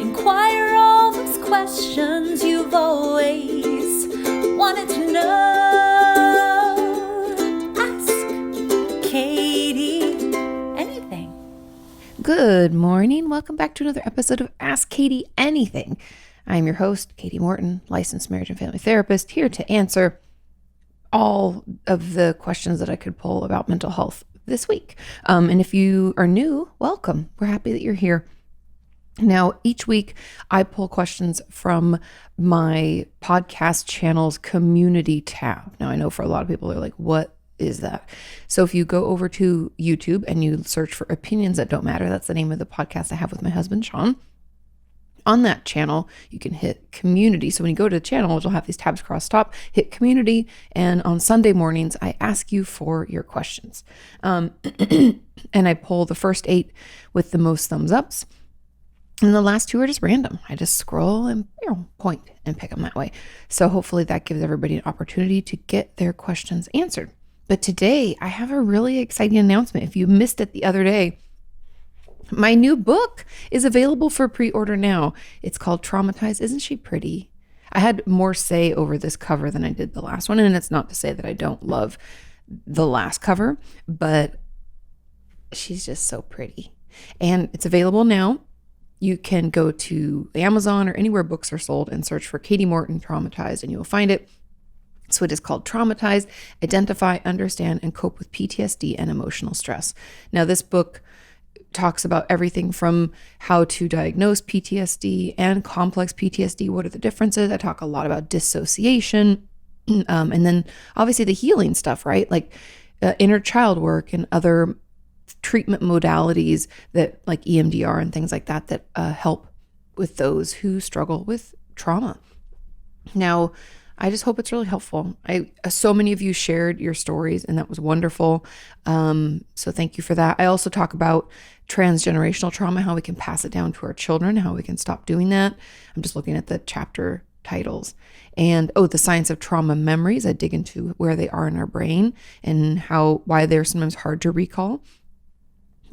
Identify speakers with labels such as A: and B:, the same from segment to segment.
A: Inquire all those questions you've always wanted to know. Ask Kati anything.
B: Good morning. Welcome back to another episode of Ask Kati Anything. I'm your host, Katie Morton, licensed marriage and family therapist, here to answer all of the questions that I could pull about mental health this week. And if you are new, welcome. We're happy that you're here. Now, each week I pull questions from my podcast channel's community tab. Now, I know for a lot of people, they're like, what is that? So if you go over to YouTube and you search for Opinions That Don't Matter, that's the name of the podcast I have with my husband, Sean. On that channel, you can hit community. So when you go to the channel, it'll have these tabs across top, hit community. And on Sunday mornings, I ask you for your questions. And I pull the first 8 with the most thumbs ups. And the last 2 are just random. I just scroll and point and pick them that way. So hopefully that gives everybody an opportunity to get their questions answered. But today I have a really exciting announcement. If you missed it the other day, my new book is available for pre-order now. It's called Traumatize. Isn't she pretty? I had more say over this cover than I did the last one. And it's not to say that I don't love the last cover, but she's just so pretty. And it's available now. You can go to Amazon or anywhere books are sold and search for Katie Morton Traumatized and you will find it. So it is called Traumatize, Identify, Understand, and Cope with PTSD and Emotional Stress. Now this book talks about everything from how to diagnose PTSD and complex PTSD. What are the differences? I talk a lot about dissociation. And then obviously the healing stuff, right? Like inner child work and other treatment modalities that like EMDR and things like that, that help with those who struggle with trauma. Now, I just hope it's really helpful. So many of you shared your stories and that was wonderful. So thank you for that. I also talk about transgenerational trauma, how we can pass it down to our children, how we can stop doing that. I'm just looking at the chapter titles. And the science of trauma memories. I dig into where they are in our brain and why they're sometimes hard to recall.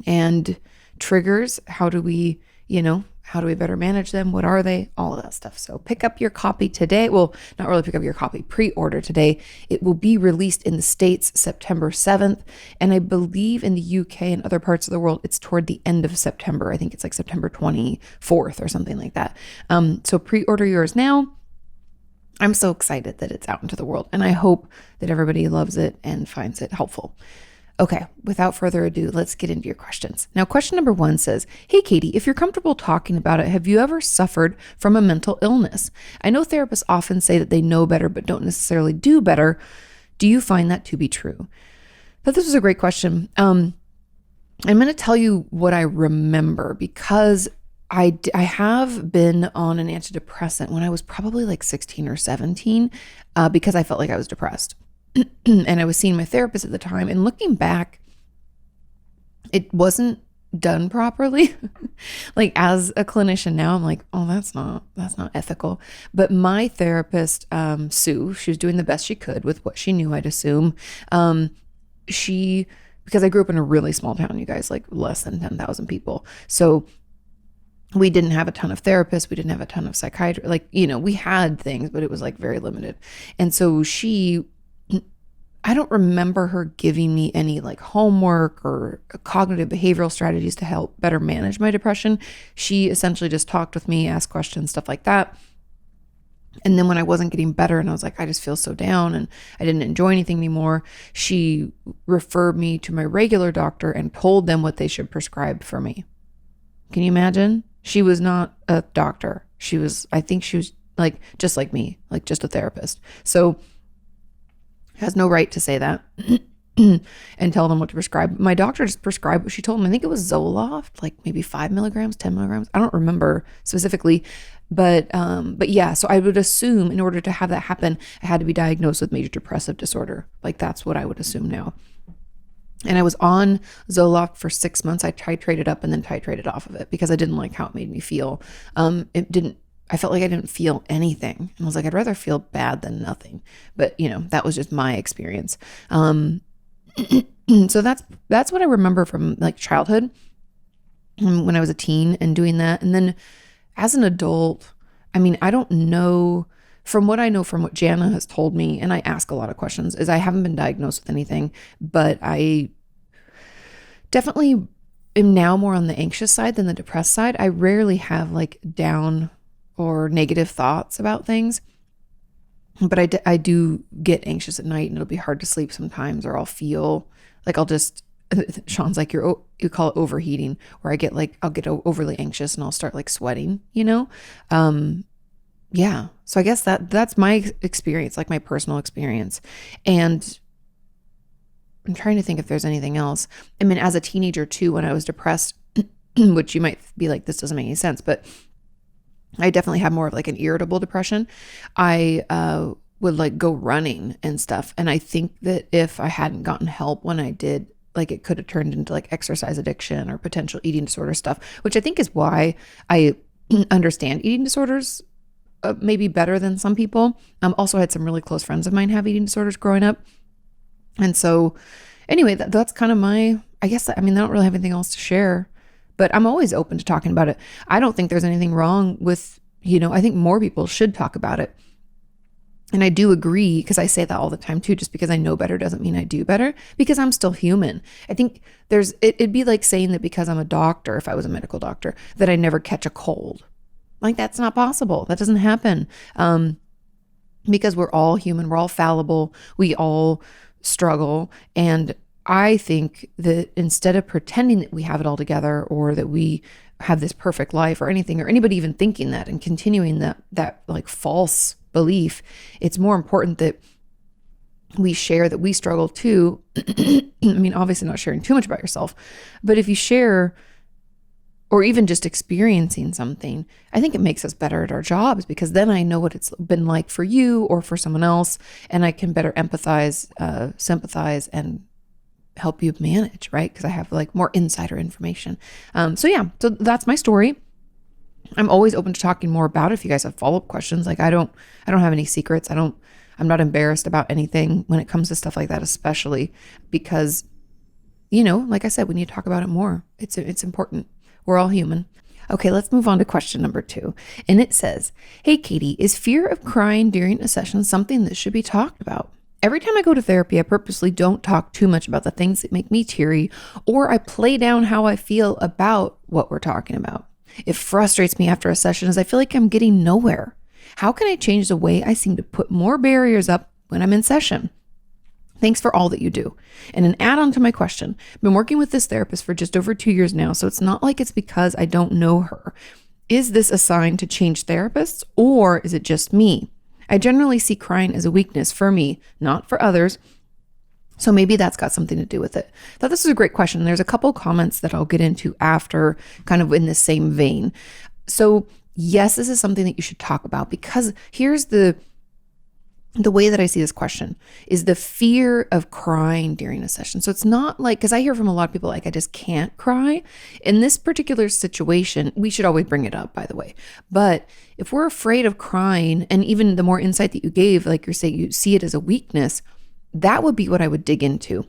B: And triggers, how do we better manage them? What are they? All of that stuff. So pick up your copy today. Well, not really pick up your copy, pre-order today. It will be released in the States September 7th. And I believe in the UK and other parts of the world, it's toward the end of September. I think it's like September 24th or something like that. So pre-order yours now. I'm so excited that it's out into the world. And I hope that everybody loves it and finds it helpful. Okay, without further ado, let's get into your questions. Now, question number 1 says, hey, Katie, if you're comfortable talking about it, have you ever suffered from a mental illness? I know therapists often say that they know better, but don't necessarily do better. Do you find that to be true? But this was a great question. I'm going to tell you what I remember because I have been on an antidepressant when I was probably like 16 or 17 because I felt like I was depressed. And I was seeing my therapist at the time, and looking back, it wasn't done properly. Like as a clinician now, I'm like, oh, that's not ethical. But my therapist, Sue, she was doing the best she could with what she knew, I'd assume. Because I grew up in a really small town, you guys, like less than 10,000 people. So we didn't have a ton of therapists. We didn't have a ton of psychiatrists. Like, we had things, but it was like very limited. And so I don't remember her giving me any like homework or cognitive behavioral strategies to help better manage my depression. She essentially just talked with me, asked questions, stuff like that. And then when I wasn't getting better and I was like, I just feel so down and I didn't enjoy anything anymore, she referred me to my regular doctor and told them what they should prescribe for me. Can you imagine? She was not a doctor. I think she was like, just like me, like just a therapist. So has no right to say that and tell them what to prescribe. My doctor just prescribed what she told him. I think it was Zoloft, like maybe 5 milligrams, 10 milligrams. I don't remember specifically, but yeah, so I would assume in order to have that happen, I had to be diagnosed with major depressive disorder. Like that's what I would assume now. And I was on Zoloft for 6 months. I titrated up and then titrated off of it because I didn't like how it made me feel. I felt like I didn't feel anything. And I was like, I'd rather feel bad than nothing. But, that was just my experience. So that's what I remember from like childhood when I was a teen and doing that. And then as an adult, I mean, I don't know, from what I know from what Jana has told me, and I ask a lot of questions, is I haven't been diagnosed with anything, but I definitely am now more on the anxious side than the depressed side. I rarely have like down or negative thoughts about things, but I do get anxious at night, and it'll be hard to sleep sometimes, or I'll feel like Sean's like, you call it overheating, where I'll get overly anxious and I'll start like sweating, Yeah. So I guess that's my experience, like my personal experience. And I'm trying to think if there's anything else. I mean, as a teenager too, when I was depressed, which you might be like, this doesn't make any sense, but I definitely had more of like an irritable depression. I would like go running and stuff. And I think that if I hadn't gotten help when I did, like it could have turned into like exercise addiction or potential eating disorder stuff, which I think is why I understand eating disorders maybe better than some people. Also had some really close friends of mine have eating disorders growing up. And so anyway, that's kind of I don't really have anything else to share, but I'm always open to talking about it. I don't think there's anything wrong with, I think more people should talk about it. And I do agree, because I say that all the time too, just because I know better doesn't mean I do better, because I'm still human. I think it'd be like saying that because I'm a doctor, if I was a medical doctor, that I never catch a cold. Like, that's not possible. That doesn't happen. Because we're all human. We're all fallible. We all struggle. And I think that instead of pretending that we have it all together, or that we have this perfect life or anything, or anybody even thinking that and continuing that like false belief, it's more important that we share that we struggle too. I mean, obviously not sharing too much about yourself, but if you share, or even just experiencing something, I think it makes us better at our jobs, because then I know what it's been like for you or for someone else, and I can better empathize, sympathize, and help you manage, right? Because I have like more insider information. So that's my story. I'm always open to talking more about it if you guys have follow-up questions. Like I don't have any secrets. I'm not embarrassed about anything when it comes to stuff like that, especially because, like I said, we need to talk about it more. It's important. We're all human. Okay, let's move on to question number 2. And it says, "Hey, Katie, is fear of crying during a session something that should be talked about? Every time I go to therapy, I purposely don't talk too much about the things that make me teary, or I play down how I feel about what we're talking about. It frustrates me after a session, as I feel like I'm getting nowhere. How can I change the way I seem to put more barriers up when I'm in session? Thanks for all that you do." And an add-on to my question, I've been working with this therapist for just over 2 years now, so it's not like it's because I don't know her. Is this a sign to change therapists, or is it just me? I generally see crying as a weakness for me, not for others. So maybe that's got something to do with it. I thought this was a great question. There's a couple comments that I'll get into after, kind of in the same vein. So yes, this is something that you should talk about, because here's the way that I see this question is the fear of crying during a session. So it's not like, because I hear from a lot of people like, I just can't cry. In this particular situation, we should always bring it up, by the way. But if we're afraid of crying, and even the more insight that you gave, like you're saying, you see it as a weakness, that would be what I would dig into.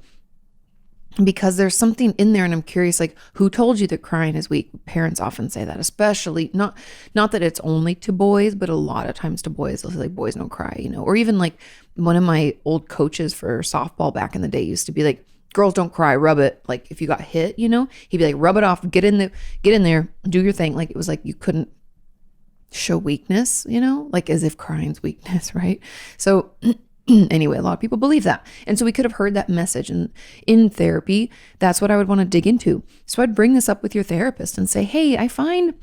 B: Because there's something in there, and I'm curious, like, who told you that crying is weak? Parents often say that, especially not that it's only to boys, but a lot of times to boys. They'll say like, boys don't cry, or even like one of my old coaches for softball back in the day used to be like, girls don't cry, rub it. Like if you got hit, he'd be like, rub it off, get in there, do your thing. Like it was like you couldn't show weakness, like as if crying's weakness, right? So anyway, a lot of people believe that. And so we could have heard that message. And in therapy, that's what I would want to dig into. So I'd bring this up with your therapist and say, hey, I find,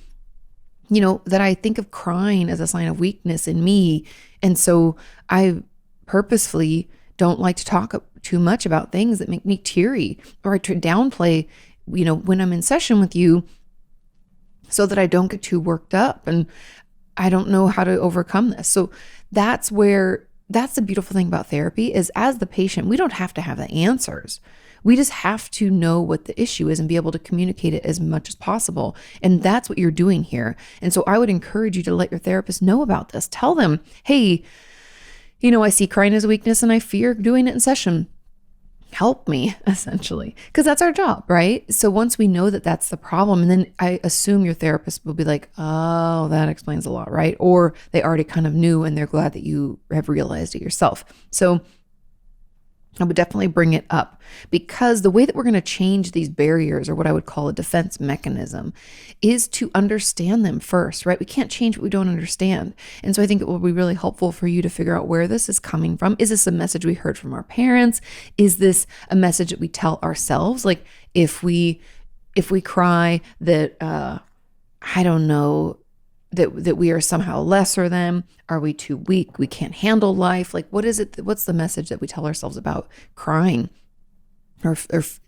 B: that I think of crying as a sign of weakness in me. And so I purposefully don't like to talk too much about things that make me teary, or I downplay, when I'm in session with you, so that I don't get too worked up, and I don't know how to overcome this. So that's the beautiful thing about therapy is, as the patient, we don't have to have the answers. We just have to know what the issue is and be able to communicate it as much as possible. And that's what you're doing here. And so I would encourage you to let your therapist know about this. Tell them, hey, I see crying as a weakness and I fear doing it in session. help me, essentially, because that's our job, right? So once we know that that's the problem, and then I assume your therapist will be like, oh, that explains a lot, right? Or they already kind of knew and they're glad that you have realized it yourself. So I would definitely bring it up, because the way that we're going to change these barriers, or what I would call a defense mechanism, is to understand them first, right? We can't change what we don't understand. And so I think it will be really helpful for you to figure out where this is coming from. Is this a message we heard from our parents? Is this a message that we tell ourselves? Like if we cry that, I don't know, that we are somehow lesser than? Are we too weak? We can't handle life? Like, what is it? What's the message that we tell ourselves about crying, or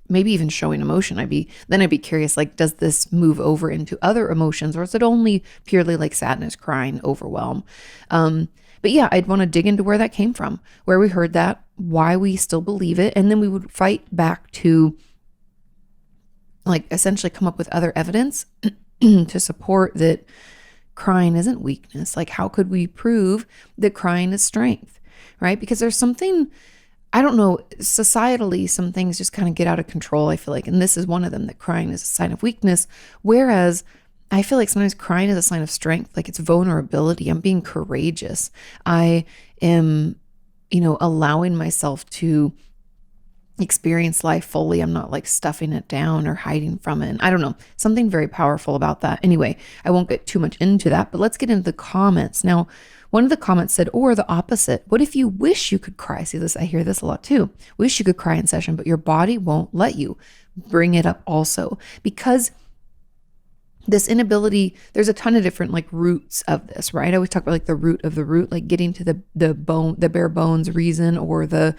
B: maybe even showing emotion? I'd be curious, like, does this move over into other emotions, or is it only purely like sadness, crying, overwhelm? But yeah, I'd want to dig into where that came from, where we heard that, why we still believe it. And then we would fight back to, like, essentially come up with other evidence to support that crying isn't weakness. Like, how could we prove that crying is strength, right? Because there's something, I don't know, societally, some things just kind of get out of control, I feel like. And this is one of them, that crying is a sign of weakness. Whereas I feel like sometimes crying is a sign of strength, like it's vulnerability. I'm being courageous. I am, allowing myself to experience life fully. I'm not like stuffing it down or hiding from it. And I don't know, something very powerful about that. Anyway, I won't get too much into that, but let's get into the comments. Now, one of the comments said, or the opposite. What if you wish you could cry? See this, I hear this a lot too. Wish you could cry in session, but your body won't let you. Bring it up also, because this inability, there's a ton of different like roots of this, right? I always talk about like the root of the root, like getting to the bone, the bare bones reason, or the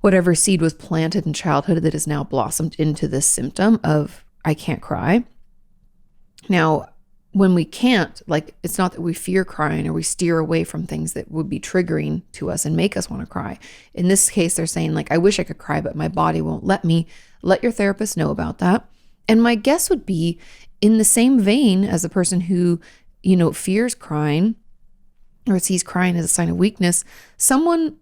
B: whatever seed was planted in childhood that has now blossomed into this symptom of I can't cry. Now, when we can't, like, it's not that we fear crying or we steer away from things that would be triggering to us and make us want to cry. In this case, they're saying like, I wish I could cry, but my body won't let me. Let your therapist know about that. And my guess would be, in the same vein as the person who, fears crying or sees crying as a sign of weakness, someone,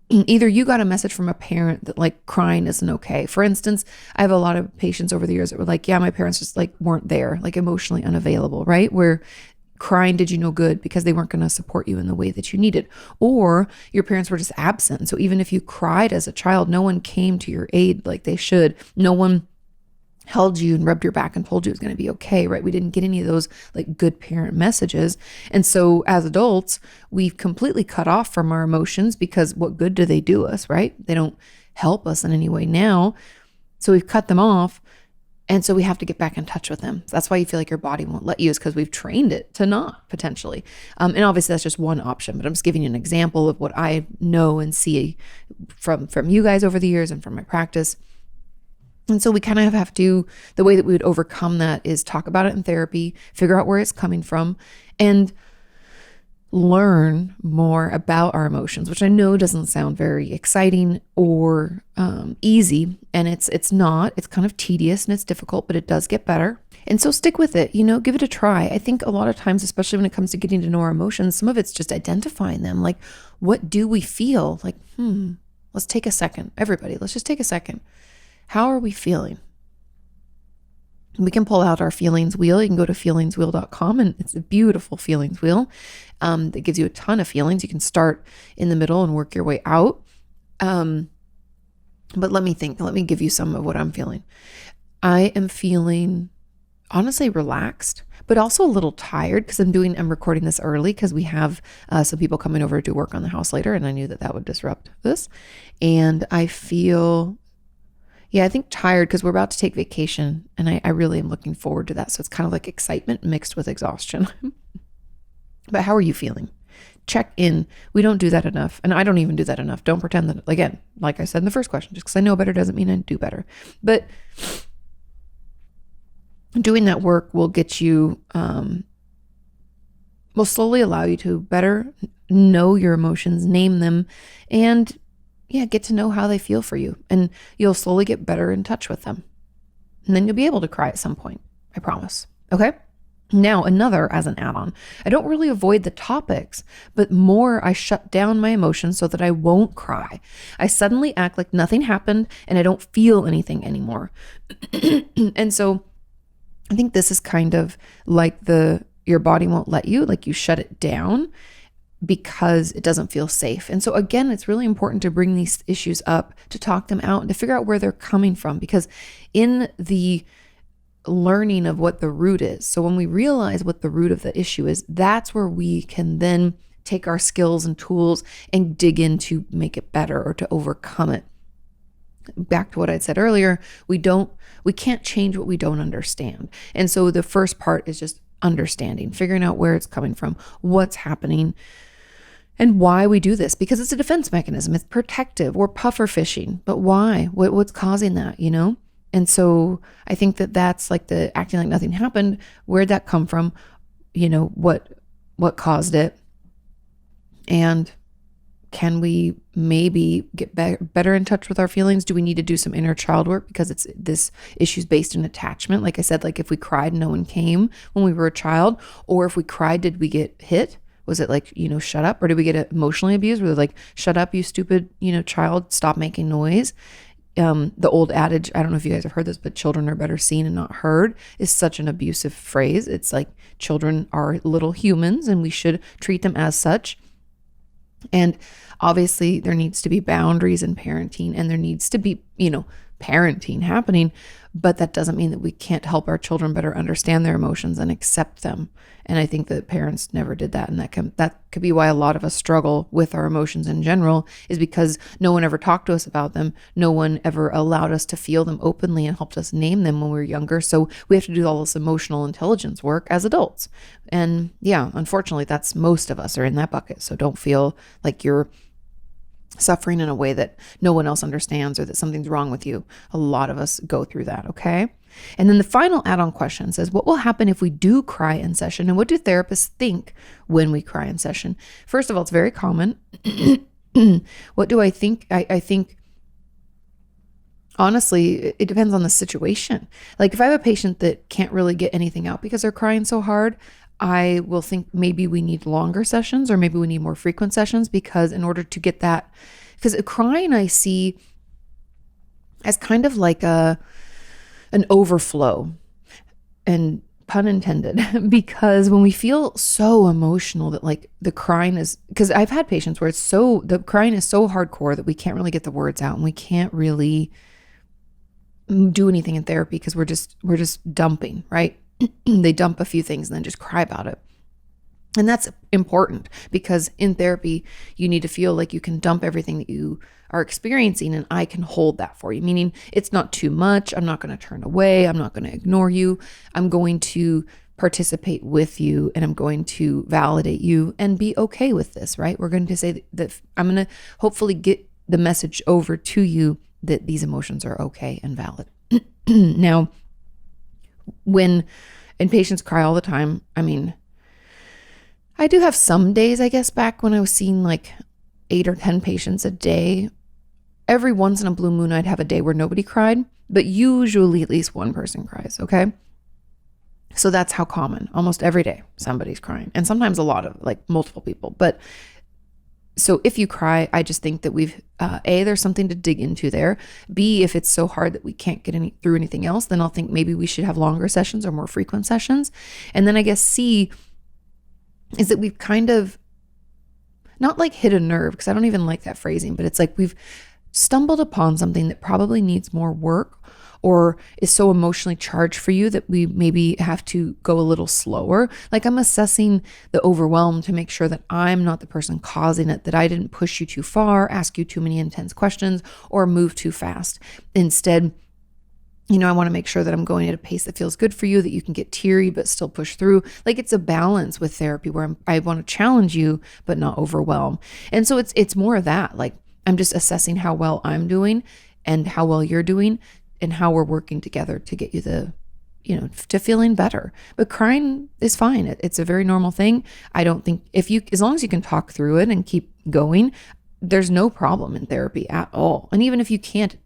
B: either you got a message from a parent that like crying isn't okay. For instance, I have a lot of patients over the years that were like, yeah, my parents just like weren't there, like emotionally unavailable, right? Where crying did you no good because they weren't going to support you in the way that you needed. Or your parents were just absent. So even if you cried as a child, no one came to your aid like they should. No one held you and rubbed your back and told you it was going to be okay, right? We didn't get any of those like good parent messages. And so as adults, we've completely cut off from our emotions, because what good do they do us, right? They don't help us in any way now. So we've cut them off. And so we have to get back in touch with them. That's why you feel like your body won't let you, is because we've trained it to not, potentially. And obviously that's just one option, but I'm just giving you an example of what I know and see from you guys over the years and from my practice. And so we kind of have to, the way that we would overcome that is talk about it in therapy, figure out where it's coming from, and learn more about our emotions, which I know doesn't sound very exciting or easy. And it's not, it's kind of tedious and it's difficult, but it does get better. And so stick with it, give it a try. I think a lot of times, especially when it comes to getting to know our emotions, some of it's just identifying them. Like, what do we feel? Like, let's take a second. Everybody, let's just take a second. How are we feeling? We can pull out our feelings wheel. You can go to feelingswheel.com, and it's a beautiful feelings wheel that gives you a ton of feelings. You can start in the middle and work your way out. But let me think. Let me give you some of what I'm feeling. I am feeling honestly relaxed, but also a little tired, because I'm recording this early because we have some people coming over to do work on the house later, and I knew that would disrupt this. And I feel, I think tired because we're about to take vacation, and I really am looking forward to that. So it's kind of like excitement mixed with exhaustion. But how are you feeling? Check in. We don't do that enough. And I don't even do that enough. Don't pretend that, again, like I said in the first question, just because I know better doesn't mean I do better. But doing that work will get you, will slowly allow you to better know your emotions, name them, and get to know how they feel for you. And you'll slowly get better in touch with them. And then you'll be able to cry at some point. I promise. Okay? Now, another as an add-on, I don't really avoid the topics, but more I shut down my emotions so that I won't cry. I suddenly act like nothing happened and I don't feel anything anymore. And so I think this is kind of like your body won't let you, like you shut it down because it doesn't feel safe. And so again, it's really important to bring these issues up, to talk them out and to figure out where they're coming from, because in the learning of what the root is. So when we realize what the root of the issue is, that's where we can then take our skills and tools and dig in to make it better or to overcome it. Back to what I said earlier, we can't change what we don't understand. And so the first part is just understanding, figuring out where it's coming from, what's happening, and why we do this, because it's a defense mechanism. It's protective. We're puffer fishing, but why? What's causing that, And so I think that's like the acting like nothing happened. Where'd that come from? What caused it? And can we maybe get better in touch with our feelings? Do we need to do some inner child work because this issue's based in attachment? Like I said, like if we cried, no one came when we were a child, or if we cried, did we get hit? Was it like, shut up? Or did we get emotionally abused? Were they like, shut up, you stupid, child, stop making noise? The old adage, I don't know if you guys have heard this, but children are better seen and not heard is such an abusive phrase. It's like children are little humans and we should treat them as such. And obviously there needs to be boundaries in parenting, and there needs to be, parenting happening, but that doesn't mean that we can't help our children better understand their emotions and accept them. And I think that parents never did that. And that could be why a lot of us struggle with our emotions in general, is because no one ever talked to us about them. No one ever allowed us to feel them openly and helped us name them when we were younger. So we have to do all this emotional intelligence work as adults. And yeah, unfortunately, that's most of us are in that bucket. So don't feel like you're suffering in a way that no one else understands or that something's wrong with you. A lot of us go through that, okay? And then the final add-on question says, what will happen if we do cry in session? And what do therapists think when we cry in session? First of all, it's very common. What do I think? I think, honestly, it depends on the situation. Like if I have a patient that can't really get anything out because they're crying so hard, I will think maybe we need longer sessions, or maybe we need more frequent sessions, because in order to get that, because crying I see as kind of like an overflow, and pun intended, because when we feel so emotional that like the crying is, because I've had patients where the crying is so hardcore that we can't really get the words out and we can't really do anything in therapy because we're just dumping, right? They dump a few things and then just cry about it. And that's important, because in therapy, you need to feel like you can dump everything that you are experiencing and I can hold that for you. Meaning it's not too much. I'm not going to turn away. I'm not going to ignore you. I'm going to participate with you, and I'm going to validate you and be okay with this, right? We're going to say that I'm going to hopefully get the message over to you that these emotions are okay and valid. Now, and patients cry all the time. I mean, I do have some days, I guess, back when I was seeing like 8 or 10 patients a day. Every once in a blue moon, I'd have a day where nobody cried, but usually at least one person cries, okay? So that's how common. Almost every day, somebody's crying. And sometimes a lot of, like, multiple people. But so if you cry, I just think that we've, A, there's something to dig into there. B, if it's so hard that we can't get through anything else, then I'll think maybe we should have longer sessions or more frequent sessions. And then I guess C is that we've kind of not like hit a nerve, because I don't even like that phrasing, but it's like we've stumbled upon something that probably needs more work, or is so emotionally charged for you that we maybe have to go a little slower. Like I'm assessing the overwhelm to make sure that I'm not the person causing it, that I didn't push you too far, ask you too many intense questions, or move too fast. Instead, I want to make sure that I'm going at a pace that feels good for you, that you can get teary but still push through. Like it's a balance with therapy where I want to challenge you but not overwhelm. And so it's more of that. Like I'm just assessing how well I'm doing and how well you're doing, and how we're working together to get you to feeling better. But crying is fine. It's a very normal thing. I don't think as long as you can talk through it and keep going, there's no problem in therapy at all. And even if you can't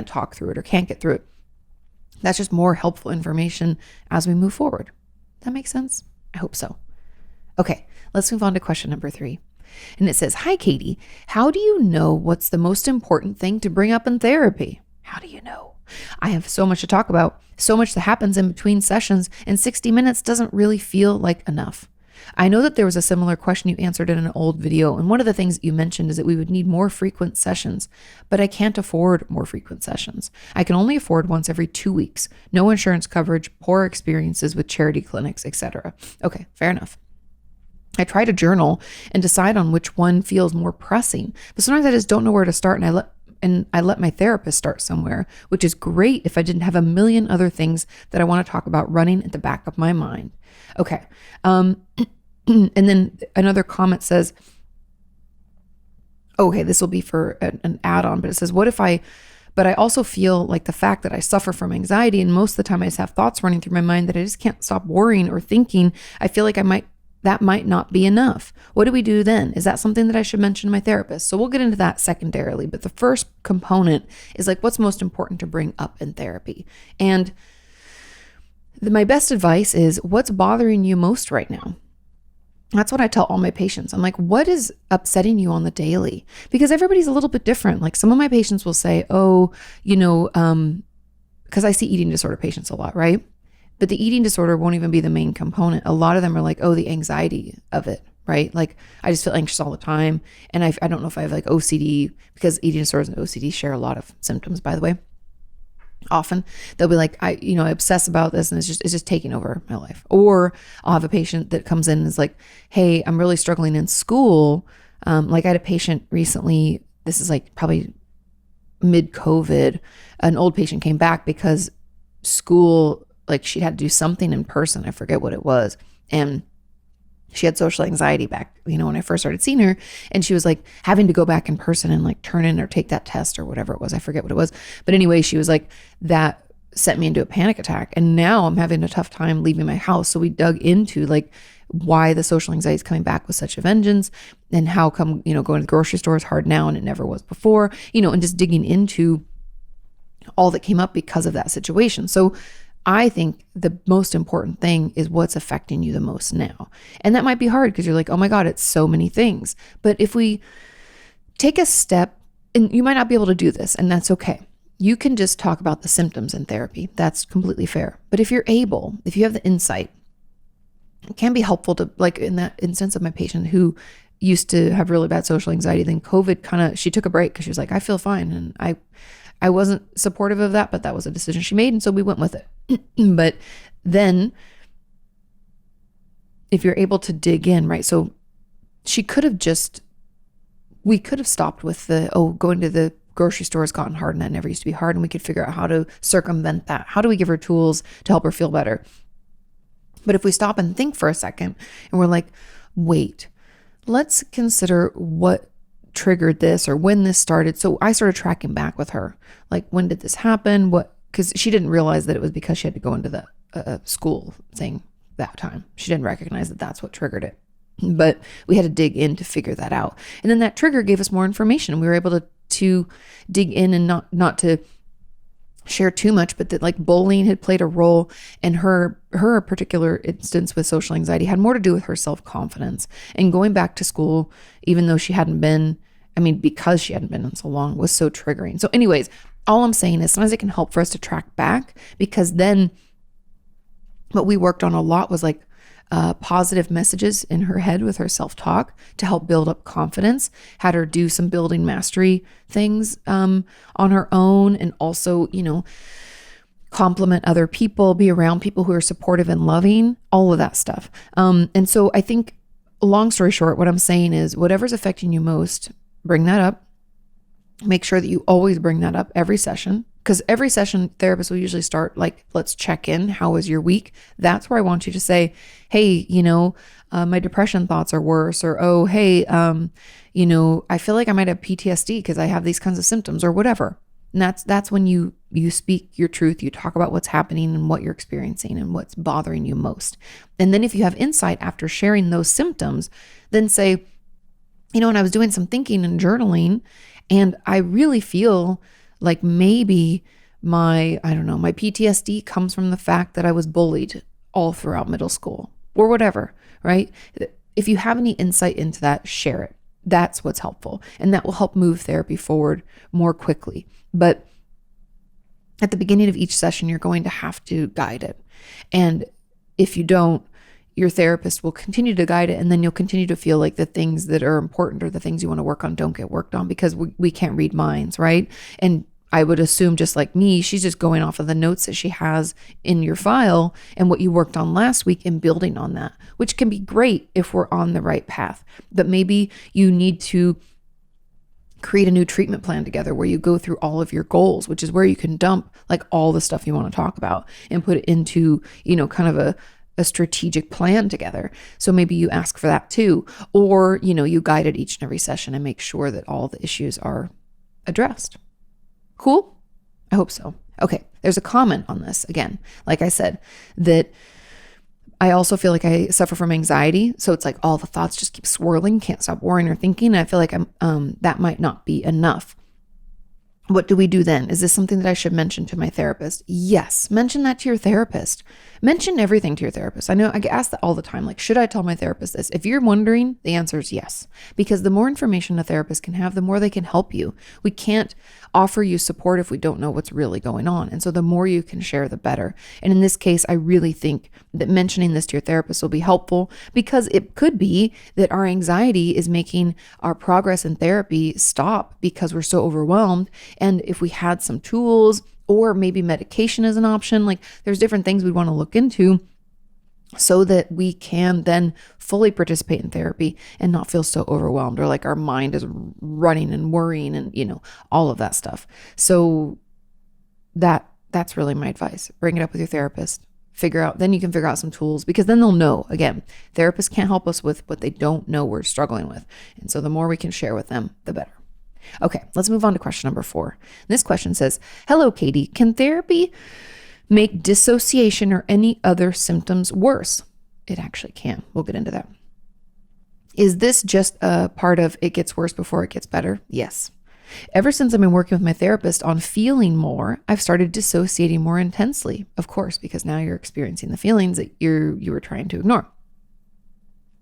B: talk through it or can't get through it, that's just more helpful information as we move forward. That makes sense? I hope so. Okay, let's move on to question number 3. And it says, "Hi, Kati. How do you know what's the most important thing to bring up in therapy? How do you know? I have so much to talk about, so much that happens in between sessions, and 60 minutes doesn't really feel like enough. I know that there was a similar question you answered in an old video, and one of the things that you mentioned is that we would need more frequent sessions, but I can't afford more frequent sessions. I can only afford once every 2 weeks. No insurance coverage, poor experiences with charity clinics, etc." Okay, fair enough. I try to journal and decide on which one feels more pressing, but sometimes I just don't know where to start, and I let my therapist start somewhere, which is great if I didn't have a million other things that I want to talk about running at the back of my mind. Okay. And then another comment says, okay, this will be for an add-on, but it says, but I also feel like the fact that I suffer from anxiety, and most of the time I just have thoughts running through my mind that I just can't stop worrying or thinking. I feel like that might not be enough. What do we do then? Is that something that I should mention to my therapist? So we'll get into that secondarily, but the first component is like, what's most important to bring up in therapy? And my best advice is, what's bothering you most right now? That's what I tell all my patients. I'm like, what is upsetting you on the daily? Because everybody's a little bit different. Like some of my patients will say, because I see eating disorder patients a lot, right? But the eating disorder won't even be the main component. A lot of them are like, the anxiety of it, right? Like I just feel anxious all the time. And I don't know if I have like OCD, because eating disorders and OCD share a lot of symptoms, by the way. Often they'll be like, I obsess about this, and it's just taking over my life. Or I'll have a patient that comes in and is like, hey, I'm really struggling in school. Like I had a patient recently, this is like probably mid-COVID, an old patient came back because school, like she had to do something in person. I forget what it was. And she had social anxiety back, when I first started seeing her, and she was like having to go back in person and like turn in or take that test or whatever it was. I forget what it was. But anyway, she was like, that sent me into a panic attack. And now I'm having a tough time leaving my house. So we dug into like why the social anxiety is coming back with such a vengeance, and how come, going to the grocery store is hard now and it never was before, and just digging into all that came up because of that situation. So I think the most important thing is what's affecting you the most now. And that might be hard because you're like, oh my God, it's so many things. But if we take a step, and you might not be able to do this, and that's okay. You can just talk about the symptoms in therapy. That's completely fair. But if you have the insight, it can be helpful to, like in that instance of my patient who used to have really bad social anxiety, then COVID she took a break because she was like, I feel fine. And I wasn't supportive of that, but that was a decision she made. And so we went with it. But then if you're able to dig in, right? So we could have stopped with going to the grocery store has gotten hard and that never used to be hard. And we could figure out how to circumvent that. How do we give her tools to help her feel better? But if we stop and think for a second and we're like, wait, let's consider what triggered this or when this started. So I started tracking back with her. Like, when did this happen? Because she didn't realize that it was because she had to go into the school thing that time. She didn't recognize that that's what triggered it. But we had to dig in to figure that out. And then that trigger gave us more information. We were able to dig in and not to share too much, but that like bullying had played a role, and her particular instance with social anxiety had more to do with her self-confidence. And going back to school, even though because she hadn't been in so long, was so triggering. So anyways, all I'm saying is sometimes it can help for us to track back, because then what we worked on a lot was like positive messages in her head with her self-talk to help build up confidence, had her do some building mastery things on her own, and also, compliment other people, be around people who are supportive and loving, all of that stuff. And so I think, long story short, what I'm saying is whatever's affecting you most, bring that up. Make sure that you always bring that up every session, because every session therapists will usually start like, let's check in. How was your week? That's where I want you to say, hey, my depression thoughts are worse, or, oh, hey, I feel like I might have PTSD because I have these kinds of symptoms, or whatever. And that's when you speak your truth. You talk about what's happening and what you're experiencing and what's bothering you most. And then if you have insight after sharing those symptoms, then say, when I was doing some thinking and journaling, and I really feel like maybe my PTSD comes from the fact that I was bullied all throughout middle school or whatever, right? If you have any insight into that, share it. That's what's helpful. And that will help move therapy forward more quickly. But at the beginning of each session, you're going to have to guide it. And if you don't, your therapist will continue to guide it, and then you'll continue to feel like the things that are important or the things you want to work on don't get worked on because we can't read minds, right? And I would assume, just like me, she's just going off of the notes that she has in your file and what you worked on last week and building on that, which can be great if we're on the right path. But maybe you need to create a new treatment plan together where you go through all of your goals, which is where you can dump like all the stuff you want to talk about and put it into, kind of a strategic plan together. So maybe you ask for that too, or, you guide it each and every session and make sure that all the issues are addressed. Cool? I hope so. Okay. There's a comment on this again. Like I said, that I also feel like I suffer from anxiety. So it's like all the thoughts just keep swirling, can't stop worrying or thinking. And I feel like that might not be enough. What do we do then? Is this something that I should mention to my therapist? Yes. Mention that to your therapist. Mention everything to your therapist. I know I get asked that all the time. Like, should I tell my therapist this? If you're wondering, the answer is yes. Because the more information a therapist can have, the more they can help you. We can't offer you support if we don't know what's really going on. And so the more you can share, the better. And in this case, I really think that mentioning this to your therapist will be helpful, because it could be that our anxiety is making our progress in therapy stop because we're so overwhelmed. And if we had some tools, or maybe medication is an option, like there's different things we want to look into so that we can then fully participate in therapy and not feel so overwhelmed, or like our mind is running and worrying and, all of that stuff. So that's really my advice. Bring it up with your therapist. Then you can figure out some tools, because then they'll know. Again, therapists can't help us with what they don't know we're struggling with. And so the more we can share with them, the better. Okay, let's move on to question number 4. This question says, hello, Kati. Can therapy make dissociation or any other symptoms worse? It actually can. We'll get into that. Is this just a part of it gets worse before it gets better? Yes. Ever since I've been working with my therapist on feeling more, I've started dissociating more intensely. Of course, because now you're experiencing the feelings that you were trying to ignore.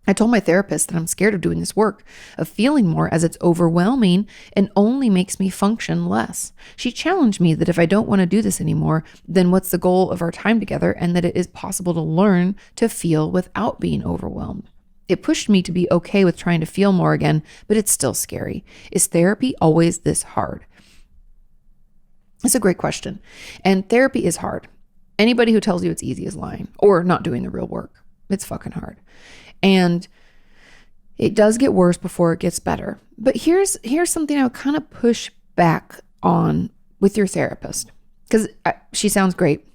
B: I told my therapist that I'm scared of doing this work, of feeling more, as it's overwhelming and only makes me function less. She challenged me that if I don't want to do this anymore, then what's the goal of our time together, and that it is possible to learn to feel without being overwhelmed. It pushed me to be okay with trying to feel more again, but it's still scary. Is therapy always this hard? It's a great question. And therapy is hard. Anybody who tells you it's easy is lying or not doing the real work. It's fucking hard. And it does get worse before it gets better. But here's something I would kind of push back on with your therapist, because she sounds great.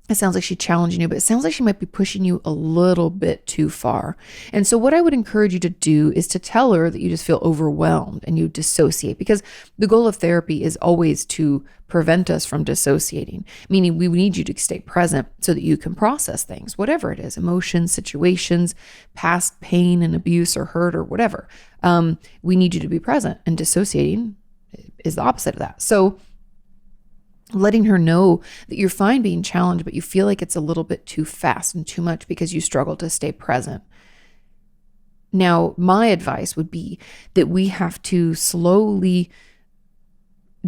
B: It sounds like she's challenging you, but it sounds like she might be pushing you a little bit too far. And so what I would encourage you to do is to tell her that you just feel overwhelmed and you dissociate, because the goal of therapy is always to prevent us from dissociating, meaning we need you to stay present so that you can process things, whatever it is, emotions, situations, past pain and abuse or hurt or whatever. We need you to be present, and dissociating is the opposite of that. So letting her know that you're fine being challenged, but you feel like it's a little bit too fast and too much because you struggle to stay present. Now, my advice would be that we have to slowly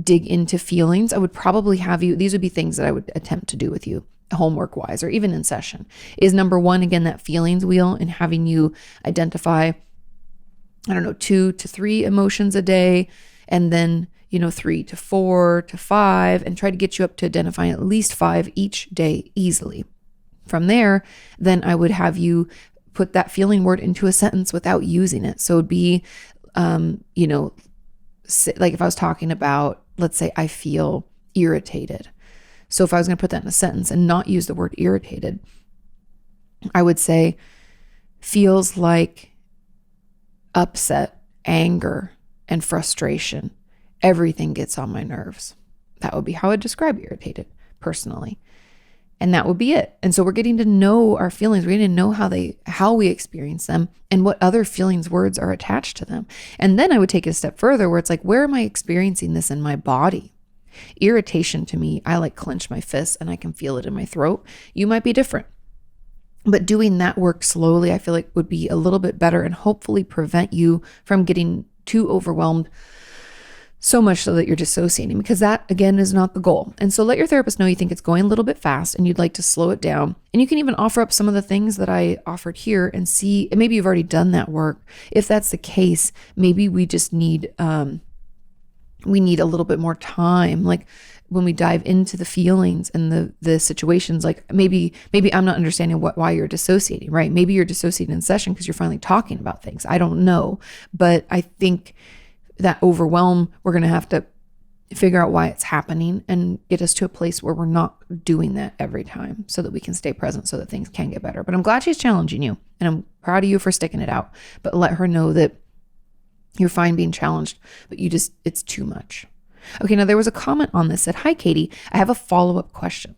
B: dig into feelings. I would probably have you, these would be things that I would attempt to do with you homework wise, or even in session, is number 1, again, that feelings wheel, and having you identify, 2 to 3 emotions a day, and then 3 to 4 to 5, and try to get you up to identifying at least 5 each day easily. From there, then I would have you put that feeling word into a sentence without using it. So it'd be, like if I was talking about, let's say I feel irritated. So if I was going to put that in a sentence and not use the word irritated, I would say feels like upset, anger, and frustration. Everything gets on my nerves. That would be how I'd describe irritated personally. And that would be it. And so we're getting to know our feelings. We're getting to know how we experience them and what other feelings words are attached to them. And then I would take it a step further where it's like, where am I experiencing this in my body? Irritation to me, I like clench my fists and I can feel it in my throat. You might be different. But doing that work slowly, I feel like would be a little bit better and hopefully prevent you from getting too overwhelmed so much so that you're dissociating, because that again is not the goal. And so let your therapist know you think it's going a little bit fast and you'd like to slow it down. And you can even offer up some of the things that I offered here and see, and maybe you've already done that work. If that's the case, maybe we just need, we need a little bit more time. Like when we dive into the feelings and the situations, like maybe I'm not understanding why you're dissociating, right? Maybe you're dissociating in session because you're finally talking about things. I don't know. But I think that overwhelm, we're going to have to figure out why it's happening and get us to a place where we're not doing that every time so that we can stay present so that things can get better. But I'm glad she's challenging you and I'm proud of you for sticking it out, but let her know that you're fine being challenged, but it's too much. Okay. Now there was a comment on this that, "Hi, Katie, I have a follow-up question.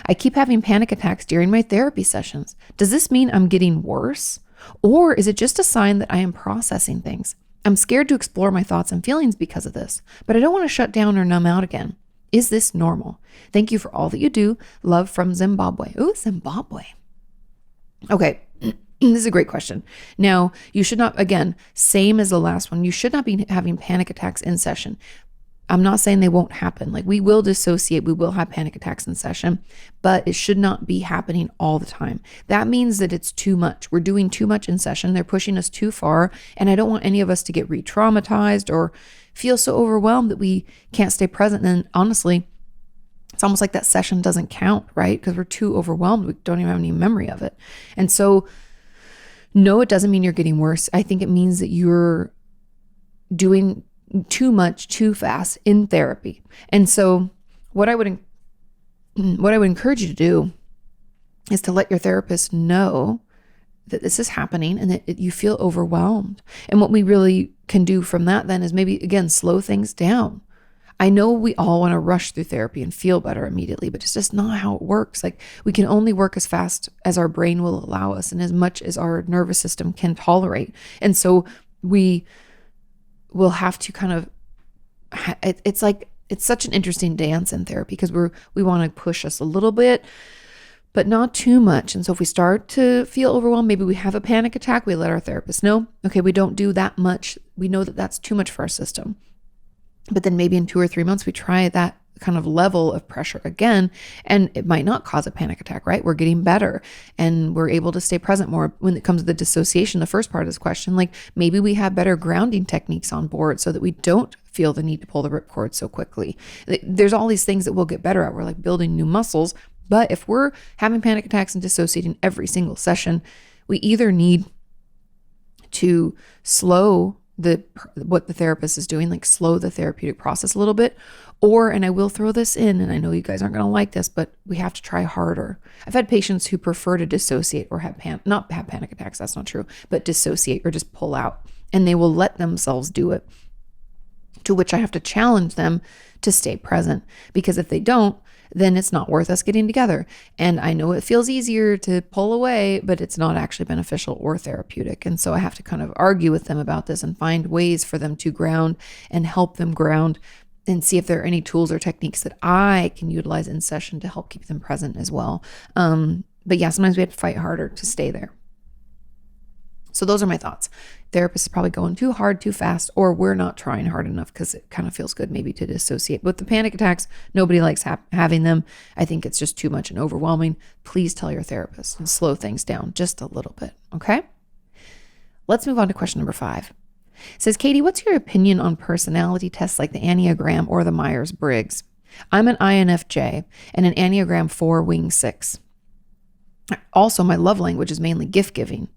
B: I keep having panic attacks during my therapy sessions. Does this mean I'm getting worse? Or is it just a sign that I am processing things? I'm scared to explore my thoughts and feelings because of this, but I don't want to shut down or numb out again. Is this normal? Thank you for all that you do. Love from Zimbabwe." Ooh, Zimbabwe. Okay. This is a great question. Now, you should not, again, same as the last one, you should not be having panic attacks in session. I'm not saying they won't happen. Like we will dissociate, we will have panic attacks in session, but it should not be happening all the time. That means that it's too much. We're doing too much in session. They're pushing us too far. And I don't want any of us to get re-traumatized or feel so overwhelmed that we can't stay present. And honestly, it's almost like that session doesn't count, right? Because we're too overwhelmed. We don't even have any memory of it. And so, no, it doesn't mean you're getting worse. I think it means that you're doing too much too fast in therapy. And so what I would encourage you to do is to let your therapist know that this is happening and that you feel overwhelmed. And what we really can do from that then is maybe, again, slow things down. I know we all want to rush through therapy and feel better immediately, but it's just not how it works. Like we can only work as fast as our brain will allow us and as much as our nervous system can tolerate. And so we will have to kind of, it's such an interesting dance in therapy because we want to push us a little bit, but not too much. And so if we start to feel overwhelmed, maybe we have a panic attack, we let our therapist know, okay, we don't do that much. We know that that's too much for our system. But then maybe in 2 or 3 months, we try that kind of level of pressure again, and it might not cause a panic attack, right? We're getting better and we're able to stay present more. When it comes to the dissociation, the first part of this question, like maybe we have better grounding techniques on board so that we don't feel the need to pull the ripcord so quickly. There's all these things that we'll get better at. We're like building new muscles. But if we're having panic attacks and dissociating every single session, we either need to slow what the therapist is doing, like slow the therapeutic process a little bit, or, and I will throw this in, and I know you guys aren't going to like this, but we have to try harder. I've had patients who prefer to dissociate or not have panic attacks, that's not true, but dissociate or just pull out, and they will let themselves do it, to which I have to challenge them to stay present, because if they don't, then it's not worth us getting together. And I know it feels easier to pull away, but it's not actually beneficial or therapeutic. And so I have to kind of argue with them about this and find ways for them to ground and help them ground and see if there are any tools or techniques that I can utilize in session to help keep them present as well. But yeah, sometimes we have to fight harder to stay there. So those are my thoughts. Therapist is probably going too hard, too fast, or we're not trying hard enough because it kind of feels good maybe to dissociate. With the panic attacks, nobody likes having them. I think it's just too much and overwhelming. Please tell your therapist and slow things down just a little bit, okay? Let's move on to question number 5. It says, Katie, what's your opinion on personality tests like the Enneagram or the Myers-Briggs? I'm an INFJ and an Enneagram 4 wing 6. Also, my love language is mainly gift giving.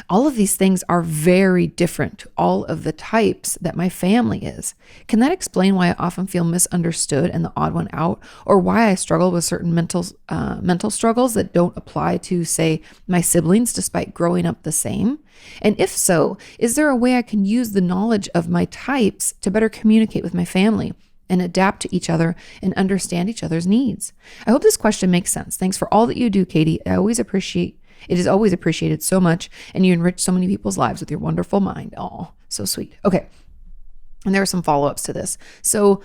B: All of these things are very different to all of the types that my family is. Can that explain why I often feel misunderstood and the odd one out, or why I struggle with certain mental struggles that don't apply to, say, my siblings despite growing up the same? And if so, is there a way I can use the knowledge of my types to better communicate with my family and adapt to each other and understand each other's needs? I hope this question makes sense. Thanks for all that you do, Katie. It is always appreciated so much, and you enrich so many people's lives with your wonderful mind. Oh, so sweet. Okay. And there are some follow-ups to this. So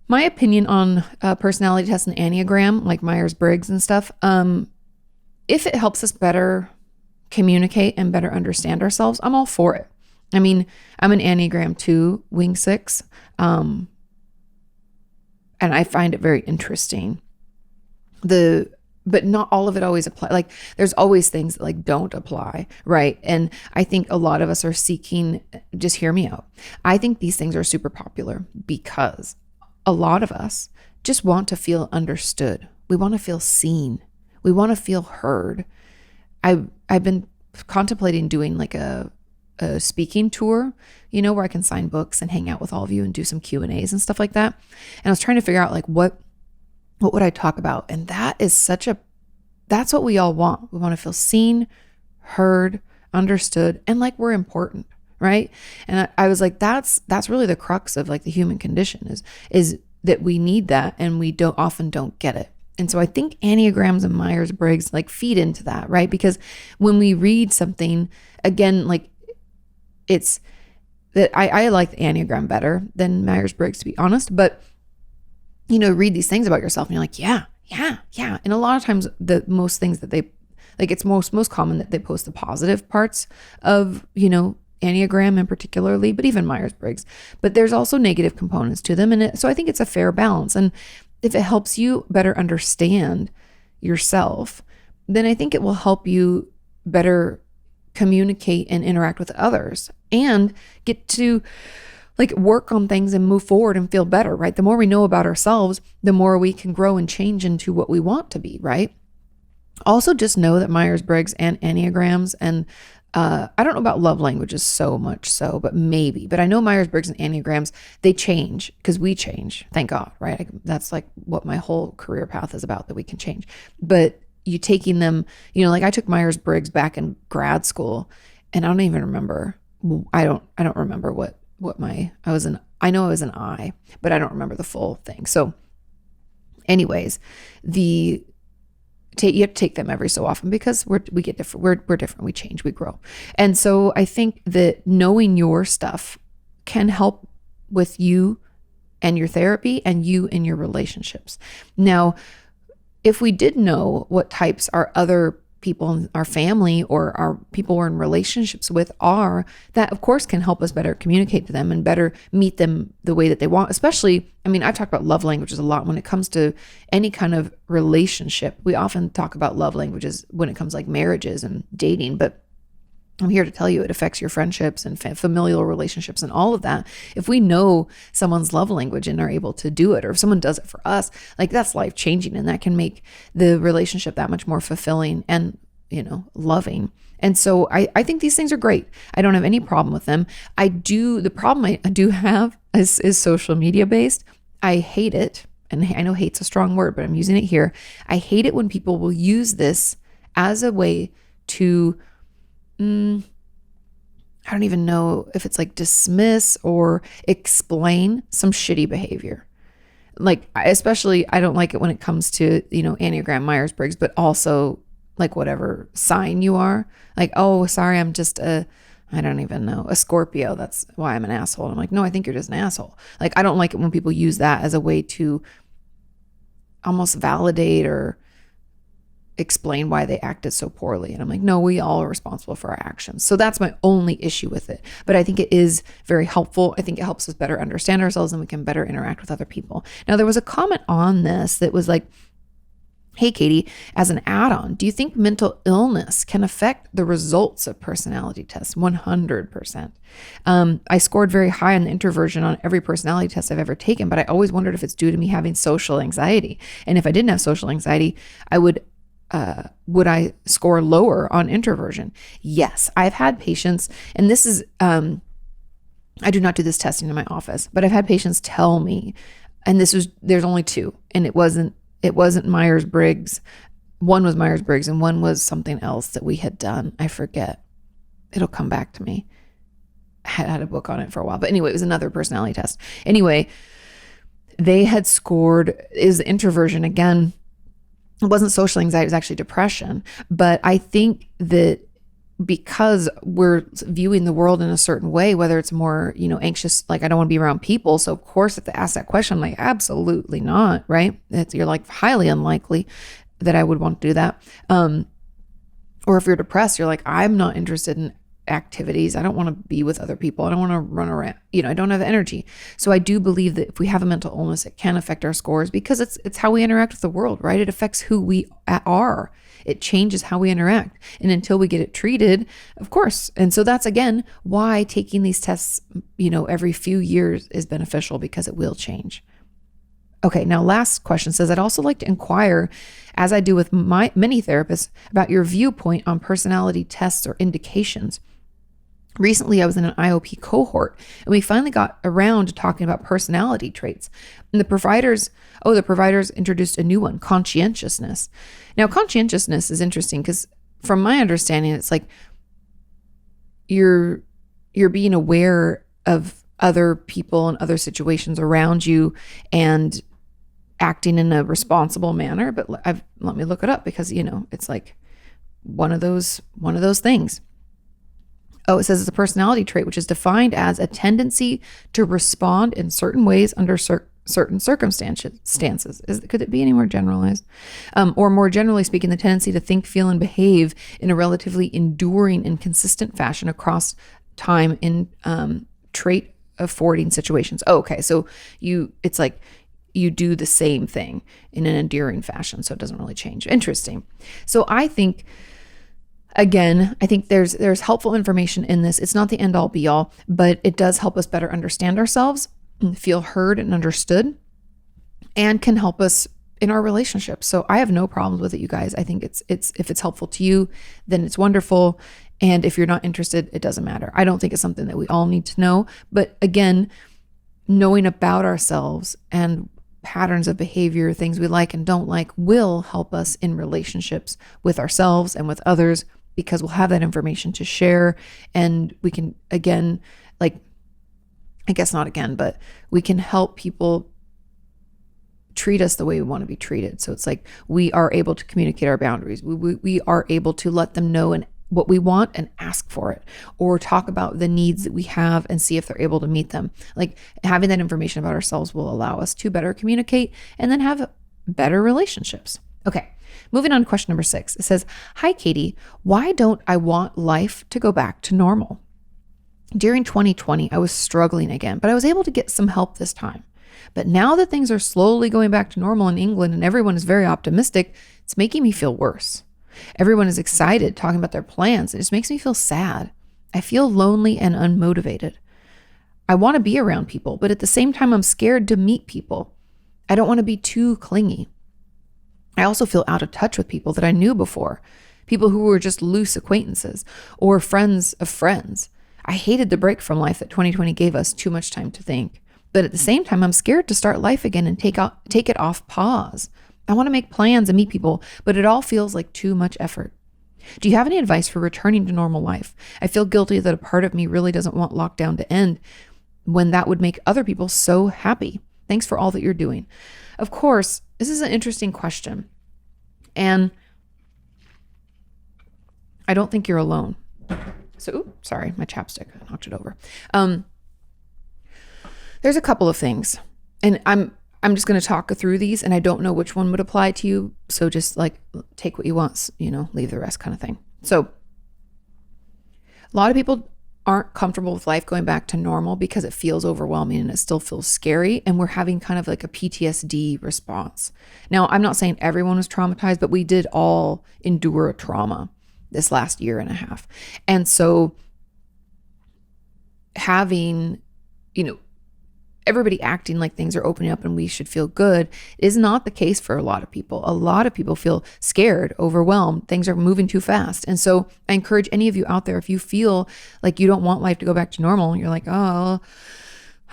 B: my opinion on personality tests and Enneagram, like Myers-Briggs and stuff, if it helps us better communicate and better understand ourselves, I'm all for it. I mean, I'm an Enneagram 2 wing 6. And I find it very interesting. But not all of it always apply. Like there's always things that like don't apply, right? And I think a lot of us are seeking, just hear me out. I think these things are super popular because a lot of us just want to feel understood. We want to feel seen. We want to feel heard. I've been contemplating doing like a speaking tour, where I can sign books and hang out with all of you and do some Q&As and stuff like that. And I was trying to figure out like what would I talk about? And that's what we all want. We want to feel seen, heard, understood, and like we're important, right? And I was like, that's really the crux of like the human condition is that we need that and we often don't get it. And so I think Enneagrams and Myers-Briggs like feed into that, right? Because when we read something, again, like it's that I like the Enneagram better than Myers-Briggs, to be honest, but read these things about yourself and you're like, yeah. And a lot of times the most things that they, like it's most common that they post the positive parts of, Enneagram in particularly, but even Myers-Briggs, but there's also negative components to them. And so I think it's a fair balance. And if it helps you better understand yourself, then I think it will help you better communicate and interact with others and get to like work on things and move forward and feel better, right? The more we know about ourselves, the more we can grow and change into what we want to be, right? Also, just know that Myers-Briggs and Enneagrams and I don't know about love languages so much so, but I know Myers-Briggs and Enneagrams, they change because we change, thank God, right? That's like what my whole career path is about, that we can change. But you taking them, like I took Myers-Briggs back in grad school and I don't even remember. I don't remember what I know I was an I, but I don't remember the full thing. So anyways, you have to take them every so often because we get different. We're different. We change, we grow. And so I think that knowing your stuff can help with you and your therapy and you in your relationships. Now, if we did know what types our other people in our family or our people we're in relationships with are, that of course can help us better communicate to them and better meet them the way that they want. Especially, I mean, I've talked about love languages a lot when it comes to any kind of relationship. We often talk about love languages when it comes like marriages and dating, but I'm here to tell you it affects your friendships and familial relationships and all of that. If we know someone's love language and are able to do it, or if someone does it for us, like that's life changing, and that can make the relationship that much more fulfilling and, loving. And so I think these things are great. I don't have any problem with them. The problem I do have is social media based. I hate it. And I know hate's a strong word, but I'm using it here. I hate it when people will use this as a way to I don't even know if it's like dismiss or explain some shitty behavior. Like, especially, I don't like it when it comes to, Enneagram, Myers-Briggs, but also like whatever sign you are. Like, oh, sorry, I'm just I don't even know, a Scorpio. That's why I'm an asshole. And I'm like, no, I think you're just an asshole. Like, I don't like it when people use that as a way to almost validate or explain why they acted so poorly. And I'm like, no, we all are responsible for our actions. So that's my only issue with it. But I think it is very helpful. I think it helps us better understand ourselves and we can better interact with other people. Now, there was a comment on this that was like, hey, Katie, as an add-on, do you think mental illness can affect the results of personality tests? 100%. I scored very high on the introversion on every personality test I've ever taken, but I always wondered if it's due to me having social anxiety. And if I didn't have social anxiety, would I score lower on introversion? Yes, I've had patients, and this is, I do not do this testing in my office, but I've had patients tell me, and there's only two, and it wasn't Myers-Briggs. One was Myers-Briggs and one was something else that we had done. I forget. It'll come back to me. I had a book on it for a while, but anyway, it was another personality test. Anyway, they had scored is introversion again. It wasn't social anxiety, it was actually depression. But I think that because we're viewing the world in a certain way, whether it's more, anxious, like I don't want to be around people. So of course, if they ask that question, I'm like, absolutely not, right? You're like highly unlikely that I would want to do that. Or if you're depressed, you're like, I'm not interested in activities. I don't want to be with other people. I don't want to run around. I don't have energy. So I do believe that if we have a mental illness, it can affect our scores because it's how we interact with the world, right? It affects who we are. It changes how we interact. And until we get it treated, of course. And so that's, again, why taking these tests, every few years is beneficial, because it will change. Okay, now last question says, I'd also like to inquire, as I do with many therapists, about your viewpoint on personality tests or indications. Recently, I was in an IOP cohort, and we finally got around to talking about personality traits. And the providers introduced a new one, conscientiousness. Now, conscientiousness is interesting because from my understanding, it's like you're being aware of other people and other situations around you and acting in a responsible manner. But let me look it up because, it's like one of those things. Oh, it says it's a personality trait, which is defined as a tendency to respond in certain ways under certain circumstances. Could it be any more generalized? Or more generally speaking, the tendency to think, feel, and behave in a relatively enduring and consistent fashion across time in trait affording situations. Oh, okay. So it's like you do the same thing in an enduring fashion, so it doesn't really change. Interesting. So I think, again, there's helpful information in this. It's not the end all be all, but it does help us better understand ourselves and feel heard and understood, and can help us in our relationships. So I have no problems with it, you guys. I think it's if it's helpful to you, then it's wonderful. And if you're not interested, it doesn't matter. I don't think it's something that we all need to know. But again, knowing about ourselves and patterns of behavior, things we like and don't like, will help us in relationships with ourselves and with others, because we'll have that information to share. And we can, again, but we can help people treat us the way we want to be treated. So it's like we are able to communicate our boundaries. We are able to let them know and what we want and ask for it, or talk about the needs that we have and see if they're able to meet them. Like, having that information about ourselves will allow us to better communicate and then have better relationships. Okay, moving on to question number 6. It says, "Hi, Katie. Why don't I want life to go back to normal? During 2020, I was struggling again, but I was able to get some help this time. But now that things are slowly going back to normal in England and everyone is very optimistic, it's making me feel worse. Everyone is excited, talking about their plans. It just makes me feel sad. I feel lonely and unmotivated. I want to be around people, but at the same time, I'm scared to meet people. I don't want to be too clingy. I also feel out of touch with people that I knew before, people who were just loose acquaintances or friends of friends. I hated the break from life that 2020 gave us, too much time to think. But at the same time, I'm scared to start life again and take it off pause. I want to make plans and meet people, but it all feels like too much effort. Do you have any advice for returning to normal life? I feel guilty that a part of me really doesn't want lockdown to end when that would make other people so happy. Thanks for all that you're doing." Of course, this is an interesting question. And I don't think you're alone. So, sorry, my chapstick, I knocked it over. There's a couple of things, and I'm just going to talk through these, and I don't know which one would apply to you. So just take what you want, leave the rest kind of thing. So a lot of people aren't comfortable with life going back to normal because it feels overwhelming and it still feels scary. And we're having kind of like a PTSD response. Now, I'm not saying everyone was traumatized, but we did all endure a trauma this last year and a half. And so having, everybody acting like things are opening up and we should feel good is not the case for a lot of people. A lot of people feel scared, overwhelmed. Things are moving too fast. And so I encourage any of you out there, if you feel like you don't want life to go back to normal, you're like, oh,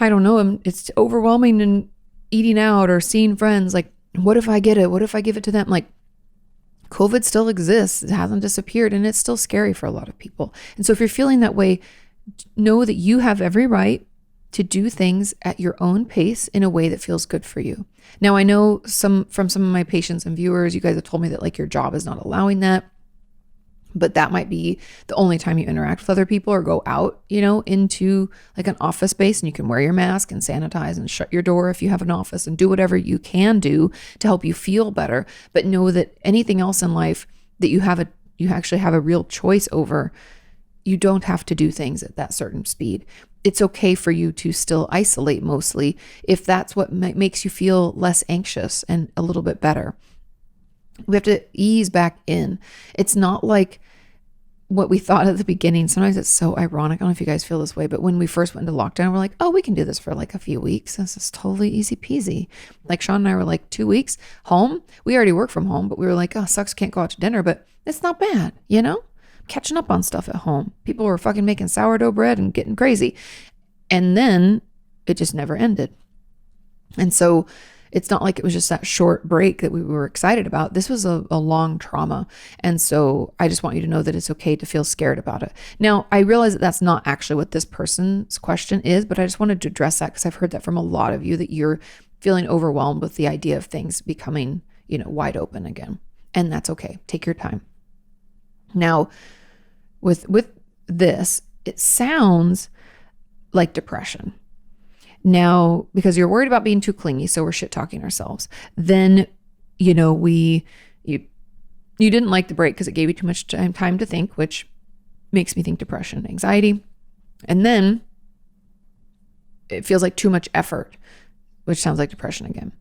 B: I don't know, it's overwhelming and eating out or seeing friends. Like, what if I get it? What if I give it to them? Like, COVID still exists. It hasn't disappeared, and it's still scary for a lot of people. And so if you're feeling that way, know that you have every right to do things at your own pace in a way that feels good for you. Now, I know from some of my patients and viewers, you guys have told me that your job is not allowing that, but that might be the only time you interact with other people or go out, into an office space, and you can wear your mask and sanitize and shut your door if you have an office and do whatever you can do to help you feel better. But know that anything else in life that you have you actually have a real choice over, you don't have to do things at that certain speed. It's okay for you to still isolate mostly if that's what makes you feel less anxious and a little bit better. We have to ease back in. It's not like what we thought at the beginning. Sometimes it's so ironic. I don't know if you guys feel this way, but when we first went into lockdown, we're like, oh, we can do this for like a few weeks. This is totally easy peasy. Like Sean and I were like 2 weeks home. We already work from home, but we were like, oh, sucks, can't go out to dinner, but it's not bad, you know? Catching up on stuff at home. People were fucking making sourdough bread and getting crazy. And then it just never ended. And so it's not like it was just that short break that we were excited about. This was a long trauma. And so I just want you to know that it's okay to feel scared about it. Now, I realize that that's not actually what this person's question is, but I just wanted to address that because I've heard that from a lot of you, that you're feeling overwhelmed with the idea of things becoming, wide open again. And that's okay. Take your time. Now, with this, it sounds like depression. Now, because you're worried about being too clingy, so we're shit talking ourselves. Then, you didn't like the break because it gave you too much time to think, which makes me think depression, anxiety. And then it feels like too much effort, which sounds like depression again.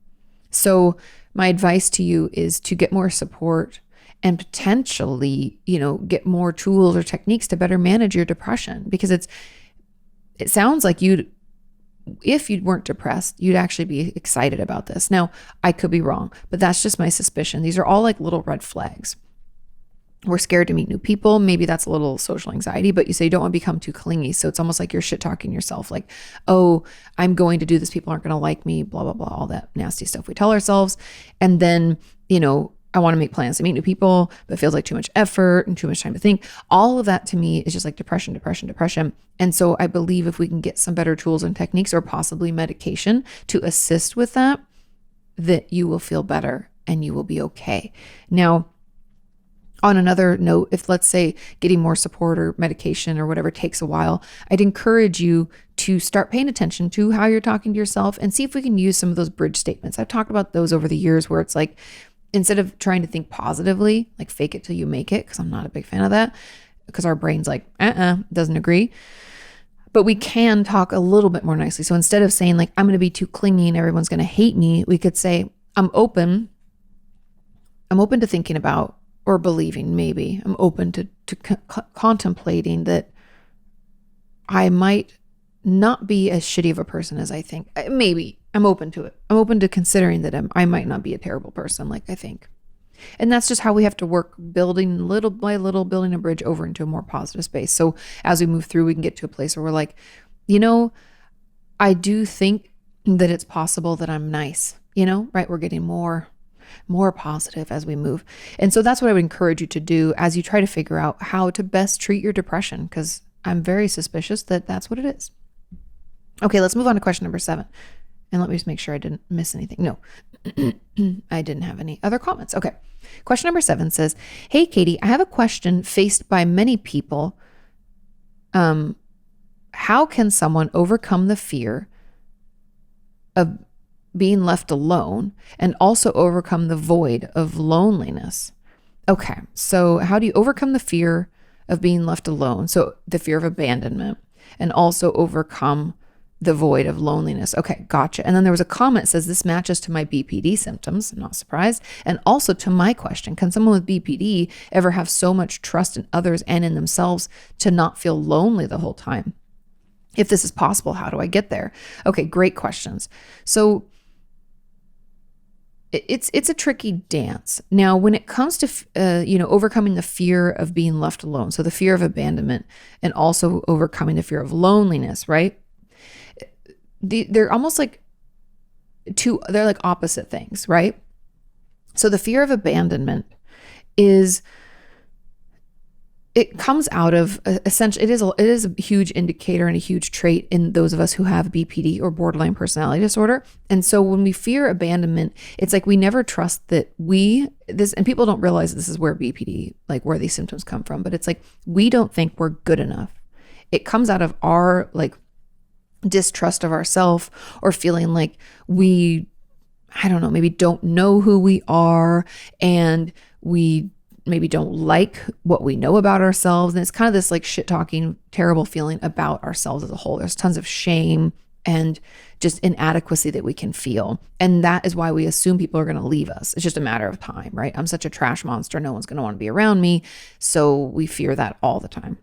B: So my advice to you is to get more support and potentially, get more tools or techniques to better manage your depression, because it sounds like if you weren't depressed, you'd actually be excited about this. Now, I could be wrong, but that's just my suspicion. These are all like little red flags. We're scared to meet new people. Maybe that's a little social anxiety, but you say you don't want to become too clingy. So it's almost like you're shit talking yourself. Like, oh, I'm going to do this. People aren't going to like me, blah, blah, blah, all that nasty stuff we tell ourselves. And then, I want to make plans to meet new people, but it feels like too much effort and too much time to think. All of that to me is just like depression. And so I believe if we can get some better tools and techniques, or possibly medication to assist with that you will feel better and you will be okay. Now, on another note, if let's say getting more support or medication or whatever takes a while, I'd encourage you to start paying attention to how you're talking to yourself and see if we can use some of those bridge statements. I've talked about those over the years, where it's like, instead of trying to think positively, like fake it till you make it, because I'm not a big fan of that, because our brain's like, doesn't agree. But we can talk a little bit more nicely. So instead of saying like, I'm going to be too clingy and everyone's going to hate me, we could say, I'm open to thinking about, or believing, maybe I'm open to contemplating that I might not be as shitty of a person as I think. Maybe I'm open to it. I'm open to considering that I might not be a terrible person like I think. And that's just how we have to work, building little by little, building a bridge over into a more positive space. So as we move through, we can get to a place where we're like, I do think that it's possible that I'm nice, right? We're getting more positive as we move. And so that's what I would encourage you to do as you try to figure out how to best treat your depression, because I'm very suspicious that that's what it is. Okay, let's move on to question number 7. And let me just make sure I didn't miss anything. No, I didn't have any other comments. Okay. Question number 7 says, hey, Katie, I have a question faced by many people. How can someone overcome the fear of being left alone and also overcome the void of loneliness? Okay. So how do you overcome the fear of being left alone? So the fear of abandonment, and also overcome the void of loneliness. Okay, gotcha. And then there was a comment that says, this matches to my BPD symptoms. I'm not surprised. And also to my question, can someone with BPD ever have so much trust in others and in themselves to not feel lonely the whole time? If this is possible, how do I get there? Okay, great questions. So it's a tricky dance. Now, when it comes to, overcoming the fear of being left alone, so the fear of abandonment, and also overcoming the fear of loneliness, right? They're almost like they're like opposite things, right? So the fear of abandonment it comes out of essentially, it is a huge indicator and a huge trait in those of us who have BPD or borderline personality disorder. And so when we fear abandonment, it's like we never trust that and people don't realize this is where BPD, like where these symptoms come from, but it's like, we don't think we're good enough. It comes out of our like distrust of ourselves, or feeling like we, I don't know, maybe don't know who we are, and we maybe don't like what we know about ourselves. And it's kind of this like shit talking, terrible feeling about ourselves as a whole. There's tons of shame and just inadequacy that we can feel. And that is why we assume people are going to leave us. It's just a matter of time, right? I'm such a trash monster. No one's going to want to be around me. So we fear that all the time.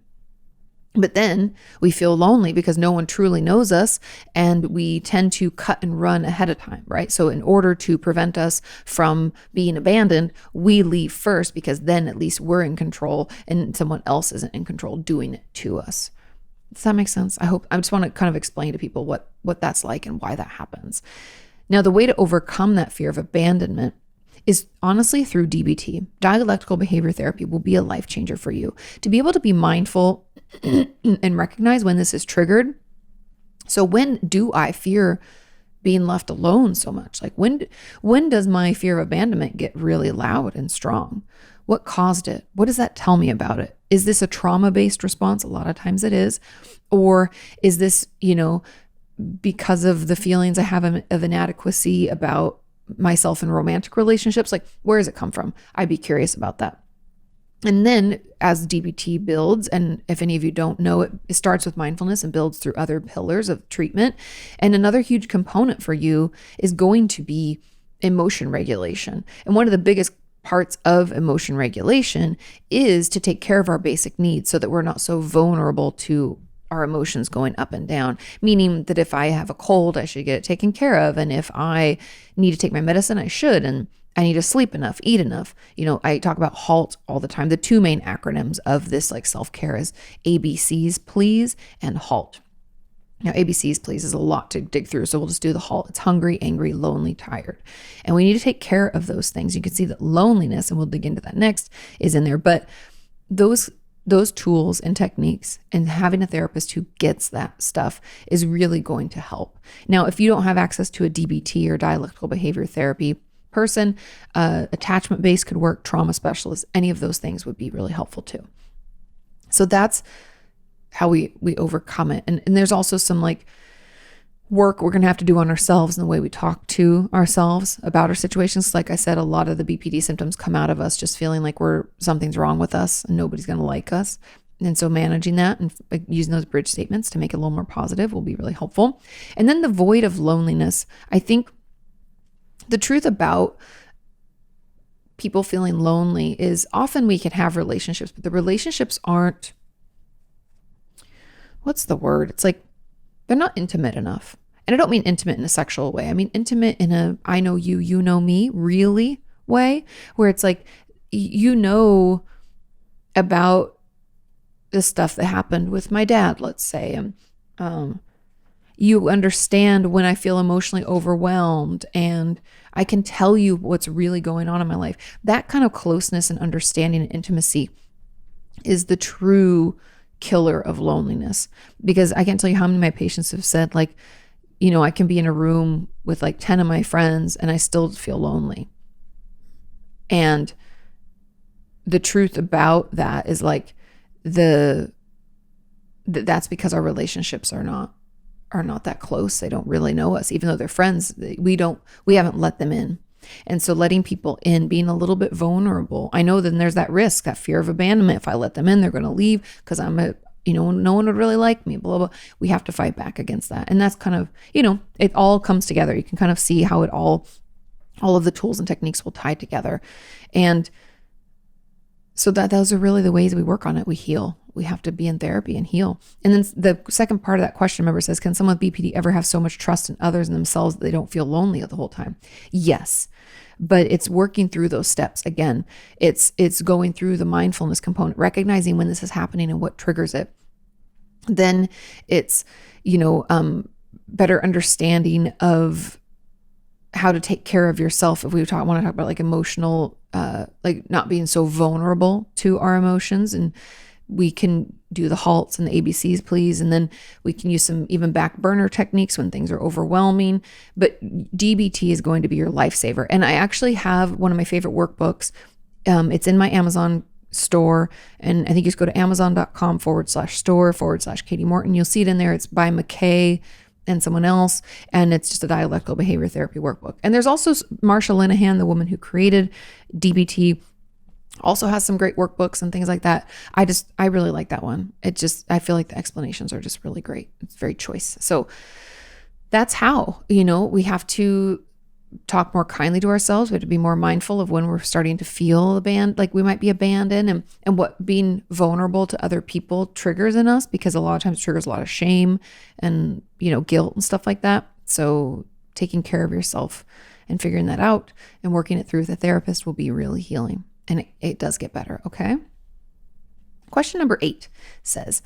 B: But then we feel lonely because no one truly knows us, and we tend to cut and run ahead of time, right? So in order to prevent us from being abandoned, we leave first, because then at least we're in control and someone else isn't in control doing it to us. Does that make sense? I just want to kind of explain to people what that's like and why that happens. Now, the way to overcome that fear of abandonment is honestly through DBT. Dialectical behavior therapy will be a life changer for you. To be able to be mindful and recognize when this is triggered. So when do I fear being left alone so much? Like when does my fear of abandonment get really loud and strong? What caused it? What does that tell me about it? Is this a trauma-based response? A lot of times it is. Or is this, because of the feelings I have of inadequacy about myself in romantic relationships? Like, where does it come from? I'd be curious about that. And then as DBT builds, and if any of you don't know, it starts with mindfulness and builds through other pillars of treatment. And another huge component for you is going to be emotion regulation. And one of the biggest parts of emotion regulation is to take care of our basic needs so that we're not so vulnerable to our emotions going up and down. Meaning that if I have a cold, I should get it taken care of. And if I need to take my medicine, I should. And I need to sleep enough, eat enough. I talk about HALT all the time. The two main acronyms of this like self-care is ABCs, please, and HALT. Now, ABCs, please, is a lot to dig through. So we'll just do the HALT. It's hungry, angry, lonely, tired. And we need to take care of those things. You can see that loneliness, and we'll dig into that next, is in there. But those tools and techniques and having a therapist who gets that stuff is really going to help. Now, if you don't have access to a DBT or dialectical behavior therapy person, attachment based could work, trauma specialist, any of those things would be really helpful too. So that's how we overcome it. And there's also some like work we're going to have to do on ourselves and the way we talk to ourselves about our situations. Like I said, a lot of the BPD symptoms come out of us just feeling like something's wrong with us and nobody's going to like us. And so managing that and using those bridge statements to make it a little more positive will be really helpful. And then the void of loneliness. I think the truth about people feeling lonely is often we can have relationships, but the relationships aren't, what's the word? It's like, they're not intimate enough. And I don't mean intimate in a sexual way. I mean intimate in a I know you, you know me, really way, where it's like, about the stuff that happened with my dad, let's say. You understand when I feel emotionally overwhelmed, and I can tell you what's really going on in my life. That kind of closeness and understanding and intimacy is the true killer of loneliness. Because I can't tell you how many of my patients have said, like, I can be in a room with like 10 of my friends and I still feel lonely. And the truth about that is like that's because our relationships are not that close. They don't really know us, even though they're friends. We haven't let them in. And so letting people in, being a little bit vulnerable. I know then there's that risk, that fear of abandonment. If I let them in, they're going to leave because no one would really like me, blah, blah. We have to fight back against that. And that's kind of, it all comes together. You can kind of see how it all of the tools and techniques will tie together. And so those are really the ways we work on it. We heal. We have to be in therapy and heal. And then the second part of that question, remember, says, can someone with BPD ever have so much trust in others and themselves that they don't feel lonely the whole time? Yes. But it's working through those steps. Again, it's going through the mindfulness component, recognizing when this is happening and what triggers it. Then it's, better understanding of how to take care of yourself. If we want to talk about like emotional, like not being so vulnerable to our emotions, and we can do the halts and the ABCs, please. And then we can use some even back burner techniques when things are overwhelming. But DBT is going to be your lifesaver. And I actually have one of my favorite workbooks. It's in my Amazon store. And I think you just go to amazon.com/store/Kati Morton. You'll see it in there. It's by McKay and someone else. And it's just a dialectical behavior therapy workbook. And there's also Marsha Linehan, the woman who created DBT, Also has some great workbooks and things like that. I really like that one. I feel like the explanations are just really great. It's very choice. So that's how, we have to talk more kindly to ourselves. We have to be more mindful of when we're starting to feel like we might be abandoned, and what being vulnerable to other people triggers in us, because a lot of times it triggers a lot of shame and, guilt and stuff like that. So taking care of yourself and figuring that out and working it through with a therapist will be really healing. And it does get better. Okay. Question number 8 says,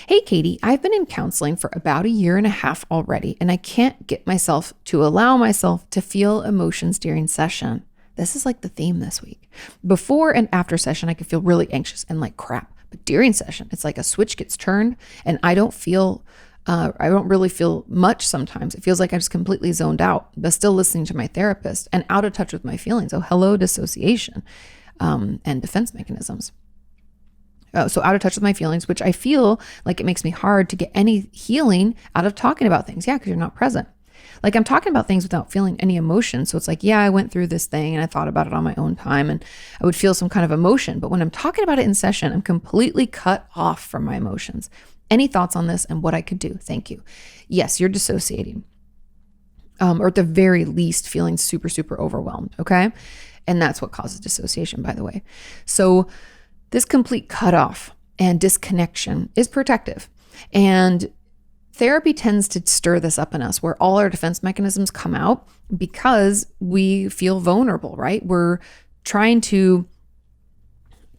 B: "Hey, Katie, I've been in counseling for about 1.5 years already, and I can't get myself to allow myself to feel emotions during session." This is like the theme this week. Before and after session, I can feel really anxious and like crap. But during session, it's like a switch gets turned and I don't really feel much sometimes. It feels like I'm just completely zoned out, but still listening to my therapist and out of touch with my feelings. Oh, hello, dissociation and defense mechanisms. So out of touch with my feelings, which I feel like it makes me hard to get any healing out of talking about things. Yeah, because you're not present. Like I'm talking about things without feeling any emotion. So it's like, yeah, I went through this thing and I thought about it on my own time and I would feel some kind of emotion. But when I'm talking about it in session, I'm completely cut off from my emotions. Any thoughts on this and what I could do? Thank you. Yes, you're dissociating. Or at the very least, feeling super, super overwhelmed. Okay. And that's what causes dissociation, by the way. So this complete cutoff and disconnection is protective. And therapy tends to stir this up in us, where all our defense mechanisms come out because we feel vulnerable, right? We're trying to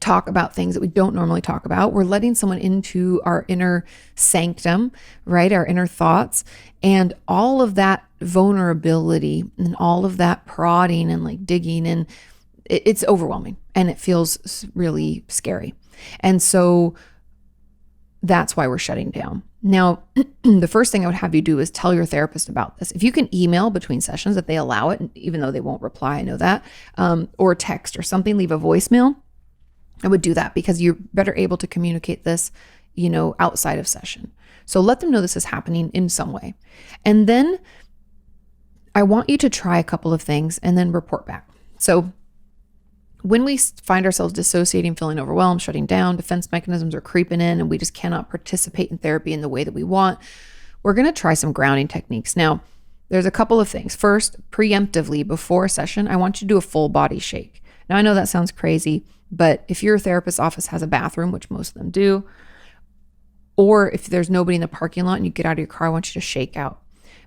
B: talk about things that we don't normally talk about. We're letting someone into our inner sanctum, right? Our inner thoughts, and all of that vulnerability and all of that prodding and like digging, and it's overwhelming and it feels really scary. And so that's why we're shutting down. Now, the first thing I would have you do is tell your therapist about this. If you can email between sessions, if they allow it, even though they won't reply, I know that, or text or something, leave a voicemail. I would do that because you're better able to communicate this, outside of session. So let them know this is happening in some way. And then I want you to try a couple of things and then report back. So when we find ourselves dissociating, feeling overwhelmed, shutting down, defense mechanisms are creeping in, and we just cannot participate in therapy in the way that we want, we're going to try some grounding techniques. Now, there's a couple of things. First, preemptively before a session, I want you to do a full body shake. Now, I know that sounds crazy, but if your therapist's office has a bathroom, which most of them do, or if there's nobody in the parking lot and you get out of your car, I want you to shake out.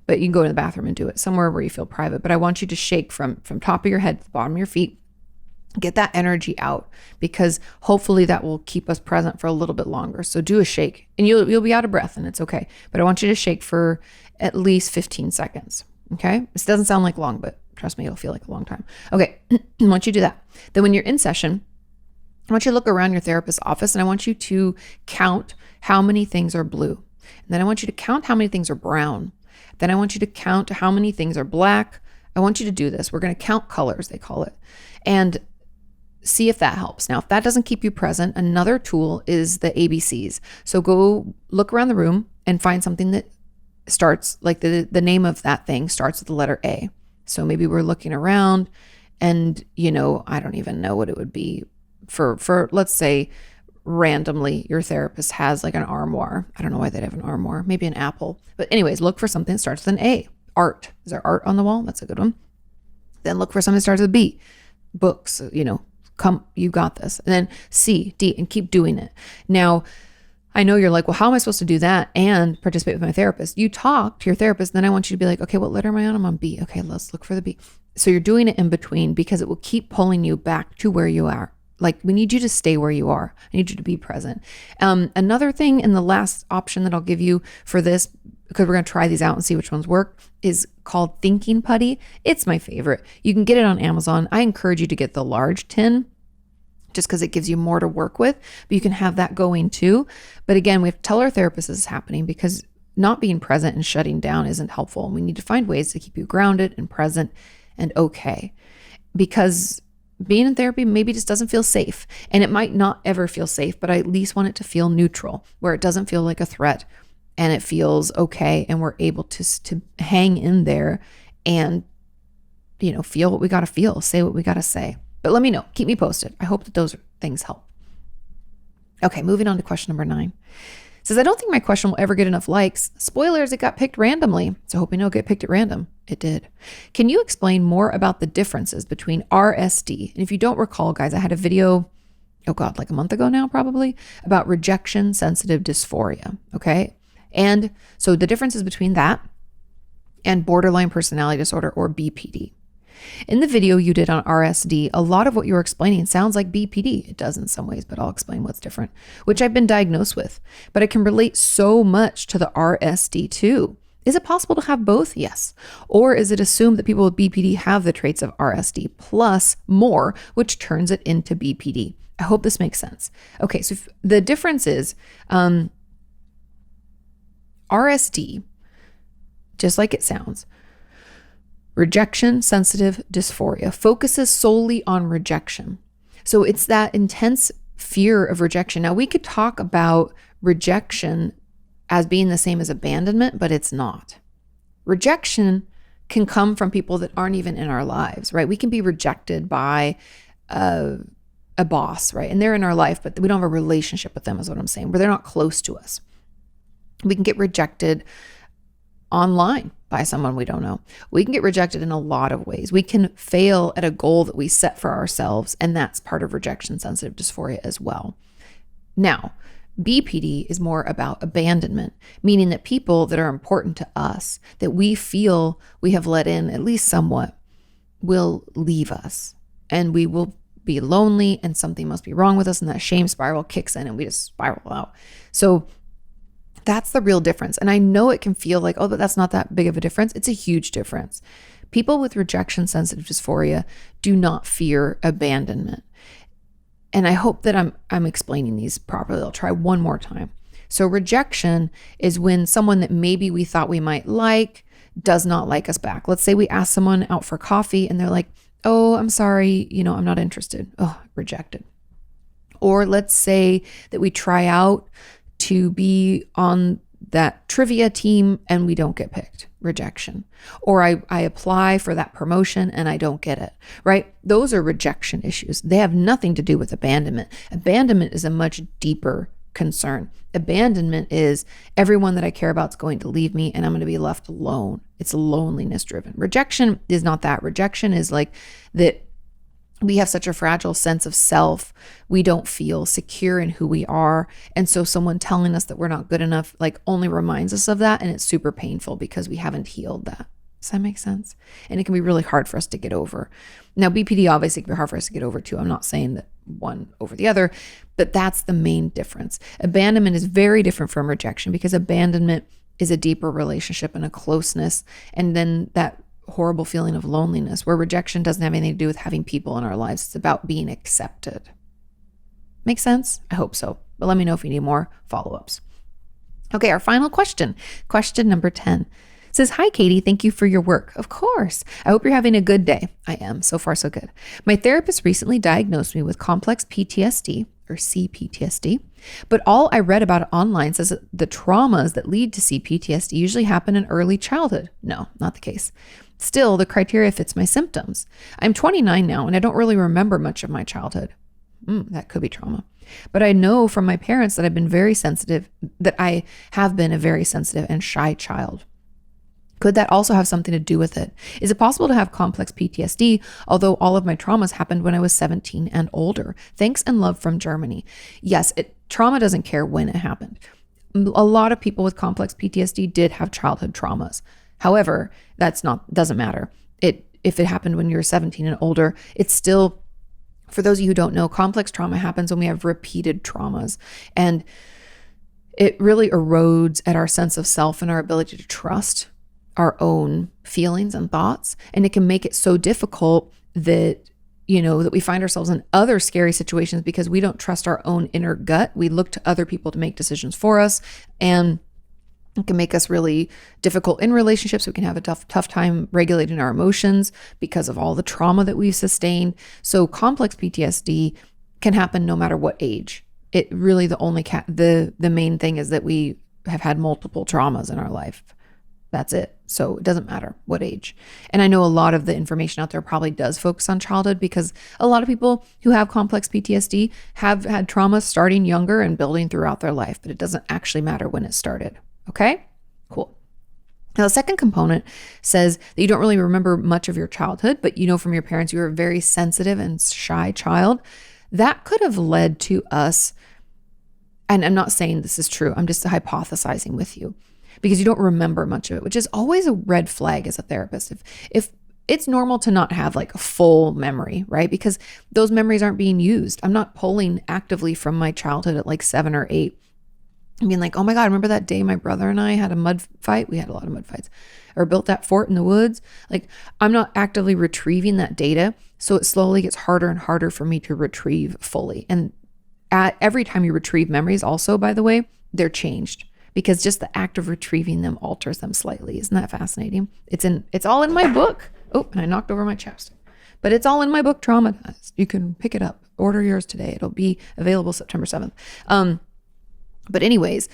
B: But you can go to the bathroom and do it somewhere where you feel private. But I want you to shake from top of your head to the bottom of your feet. Get that energy out, because hopefully that will keep us present for a little bit longer. So do a shake, and you'll be out of breath and it's okay. But I want you to shake for at least 15 seconds. Okay. This doesn't sound like long, but trust me, it'll feel like a long time. Okay. I want you to do that. Then when you're in session, I want you to look around your therapist's office and I want you to count how many things are blue. And then I want you to count how many things are brown. Then I want you to count how many things are black. I want you to do this. We're going to count colors, they call it. And see if that helps. Now, if that doesn't keep you present, another tool is the ABCs. So go look around the room and find something that starts, like the name of that thing starts with the letter A. So maybe we're looking around and, I don't even know what it would be for let's say randomly your therapist has like an armoire. I don't know why they'd have an armoire, maybe an apple. But anyways, look for something that starts with an A. Art. Is there art on the wall? That's a good one. Then look for something that starts with a B. Books, come, you got this. And then C, D, and keep doing it. Now, I know you're like, well, how am I supposed to do that and participate with my therapist? You talk to your therapist, then I want you to be like, okay, what letter am I on? I'm on B. Okay, let's look for the B. So you're doing it in between because it will keep pulling you back to where you are. Like, we need you to stay where you are. I need you to be present. Another thing, and the last option that I'll give you for this, because we're going to try these out and see which ones work, is called Thinking Putty. It's my favorite. You can get it on Amazon. I encourage you to get the large tin just because it gives you more to work with, but you can have that going too. But again, we have to tell our therapist this is happening, because not being present and shutting down isn't helpful. And we need to find ways to keep you grounded and present and okay, because being in therapy maybe just doesn't feel safe, and it might not ever feel safe, but I at least want it to feel neutral, where it doesn't feel like a threat and it feels okay. And we're able to hang in there and, feel what we got to feel, say what we got to say. But let me know. Keep me posted. I hope that those things help. Okay, moving on to question number 9. It says, I don't think my question will ever get enough likes. Spoilers, it got picked randomly. So hoping it'll get picked at random. It did. Can you explain more about the differences between RSD? And if you don't recall, guys, I had a video, like a month ago now probably, about rejection sensitive dysphoria. Okay. And so the differences between that and borderline personality disorder, or BPD. In the video you did on RSD, a lot of what you were explaining sounds like BPD. It does in some ways, but I'll explain what's different, which I've been diagnosed with. But I can relate so much to the RSD too. Is it possible to have both? Yes. Or is it assumed that people with BPD have the traits of RSD plus more, which turns it into BPD? I hope this makes sense. Okay, so the difference is RSD, just like it sounds, rejection sensitive dysphoria, focuses solely on rejection. So it's that intense fear of rejection. Now, we could talk about rejection as being the same as abandonment, but it's not. Rejection can come from people that aren't even in our lives, right? We can be rejected by a boss, right? And they're in our life, but we don't have a relationship with them, is what I'm saying, where they're not close to us. We can get rejected online by someone we don't know. We can get rejected in a lot of ways. We can fail at a goal that we set for ourselves, and that's part of rejection sensitive dysphoria as well. Now, BPD is more about abandonment, meaning that people that are important to us, that we feel we have let in at least somewhat, will leave us, and we will be lonely, and something must be wrong with us, and that shame spiral kicks in and we just spiral out. So that's the real difference. And I know it can feel like, but that's not that big of a difference. It's a huge difference. People with rejection sensitive dysphoria do not fear abandonment. And I hope that I'm explaining these properly. I'll try one more time. So rejection is when someone that maybe we thought we might like does not like us back. Let's say we ask someone out for coffee and they're like, oh, I'm sorry, I'm not interested. Oh, rejected. Or let's say that we try out to be on that trivia team and we don't get picked. Rejection. Or I apply for that promotion and I don't get it, right? Those are rejection issues. They have nothing to do with abandonment. Abandonment is a much deeper concern. Abandonment is everyone that I care about is going to leave me and I'm going to be left alone. It's loneliness driven. Rejection is not that. Rejection is like that we have such a fragile sense of self. We don't feel secure in who we are. And so someone telling us that we're not good enough, only reminds us of that. And it's super painful because we haven't healed that. Does that make sense? And it can be really hard for us to get over. Now, BPD obviously can be hard for us to get over too. I'm not saying that one over the other, but that's the main difference. Abandonment is very different from rejection because abandonment is a deeper relationship and a closeness. And then that horrible feeling of loneliness, where rejection doesn't have anything to do with having people in our lives. It's about being accepted. Make sense? I hope so. But let me know if you need more follow-ups. Okay, our final question. Question number 10. It says, hi, Katie. Thank you for your work. Of course. I hope you're having a good day. I am. So far, so good. My therapist recently diagnosed me with complex PTSD, or CPTSD, but all I read about it online says that the traumas that lead to CPTSD usually happen in early childhood. No, not the case. Still, the criteria fits my symptoms. I'm 29 now, and I don't really remember much of my childhood. That could be trauma. But I know from my parents that I have been a very sensitive and shy child. Could that also have something to do with it? Is it possible to have complex PTSD, although all of my traumas happened when I was 17 and older? Thanks and love from Germany. Yes, trauma doesn't care when it happened. A lot of people with complex PTSD did have childhood traumas. However, doesn't matter. If it happened when you're 17 and older, it's still, for those of you who don't know, complex trauma happens when we have repeated traumas. And it really erodes at our sense of self and our ability to trust our own feelings and thoughts. And it can make it so difficult that we find ourselves in other scary situations because we don't trust our own inner gut. We look to other people to make decisions for us, and it can make us really difficult in relationships. We can have a tough time regulating our emotions because of all the trauma that we've sustained. So complex PTSD can happen no matter what age. It really, the main thing is that we have had multiple traumas in our life. That's it. So it doesn't matter what age. And I know a lot of the information out there probably does focus on childhood because a lot of people who have complex PTSD have had trauma starting younger and building throughout their life, but it doesn't actually matter when it started. Okay? Cool. Now, the second component says that you don't really remember much of your childhood, but you know from your parents you were a very sensitive and shy child. That could have led to us, and I'm not saying this is true, I'm just hypothesizing with you, because you don't remember much of it, which is always a red flag as a therapist. If it's normal to not have like a full memory, right? Because those memories aren't being used. I'm not pulling actively from my childhood at like 7 or 8 and being like, oh my God, remember that day my brother and I had a mud fight? We had a lot of mud fights, or built that fort in the woods. Like, I'm not actively retrieving that data. So it slowly gets harder and harder for me to retrieve fully. And every time you retrieve memories also, by the way, they're changed, because just the act of retrieving them alters them slightly. Isn't that fascinating? It's all in my book. Oh, and I knocked over my chapstick. But it's all in my book, Traumatized. You can pick it up. Order yours today. It'll be available September 7th. But anyways,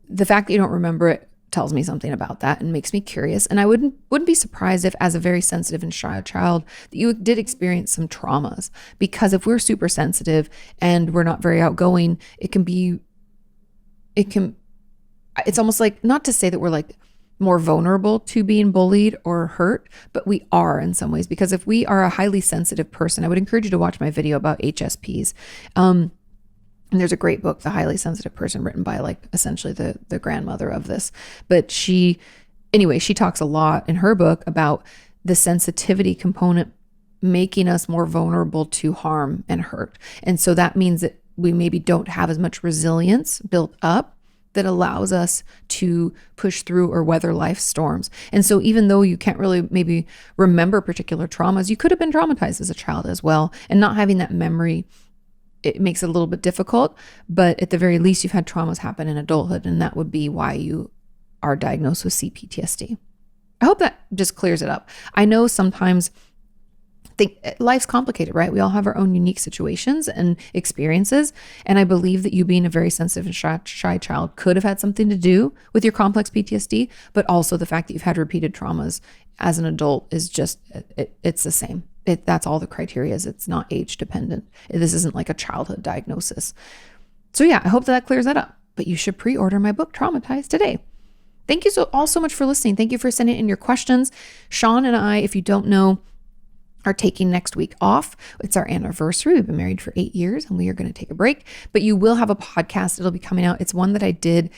B: the fact that you don't remember it tells me something about that and makes me curious. And I wouldn't be surprised if, as a very sensitive and shy child, that you did experience some traumas. Because if we're super sensitive and we're not very outgoing, it's almost like, not to say that we're like more vulnerable to being bullied or hurt, but we are in some ways. Because if we are a highly sensitive person, I would encourage you to watch my video about HSPs. And there's a great book, The Highly Sensitive Person, written by like essentially the grandmother of this. But she talks a lot in her book about the sensitivity component making us more vulnerable to harm and hurt. And so that means that we maybe don't have as much resilience built up that allows us to push through or weather life's storms. And so even though you can't really maybe remember particular traumas, you could have been traumatized as a child as well. And not having that memory, it makes it a little bit difficult, but at the very least you've had traumas happen in adulthood, and that would be why you are diagnosed with CPTSD. I hope that just clears it up. I know sometimes life's complicated, right? We all have our own unique situations and experiences. And I believe that you being a very sensitive and shy child could have had something to do with your complex PTSD, but also the fact that you've had repeated traumas as an adult is just, it's the same. That's all the criteria is. It's not age dependent. This isn't like a childhood diagnosis. So yeah, I hope that clears that up. But you should pre-order my book, Traumatize, today. Thank you all so much for listening. Thank you for sending in your questions. Sean and I, if you don't know, are taking next week off. It's our anniversary. We've been married for 8 years and we are going to take a break, but you will have a podcast. It'll be coming out. It's one that I did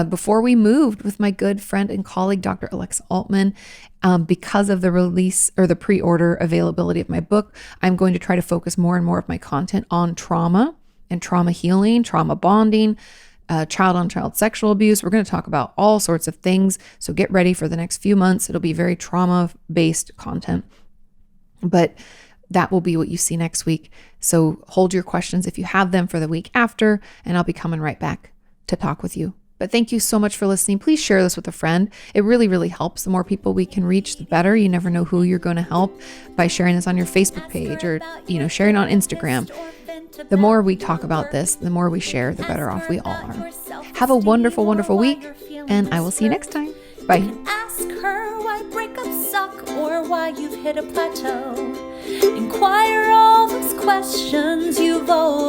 B: before we moved with my good friend and colleague, Dr. Alexa Altman. Because of the release or the pre-order availability of my book, I'm going to try to focus more and more of my content on trauma and trauma healing, trauma bonding, child-on-child sexual abuse. We're going to talk about all sorts of things. So get ready for the next few months. It'll be very trauma-based content. But that will be what you see next week. So hold your questions if you have them for the week after, and I'll be coming right back to talk with you. But thank you so much for listening. Please share this with a friend. It really, really helps. The more people we can reach, the better. You never know who you're going to help by sharing this on your Facebook page or, sharing on Instagram. The more we talk about this, the more we share, the better off we all are. Have a wonderful, wonderful week, and I will see you next time. Bye.
A: Ask her why breakups suck or why you've hit a plateau. Inquire all those questions you've always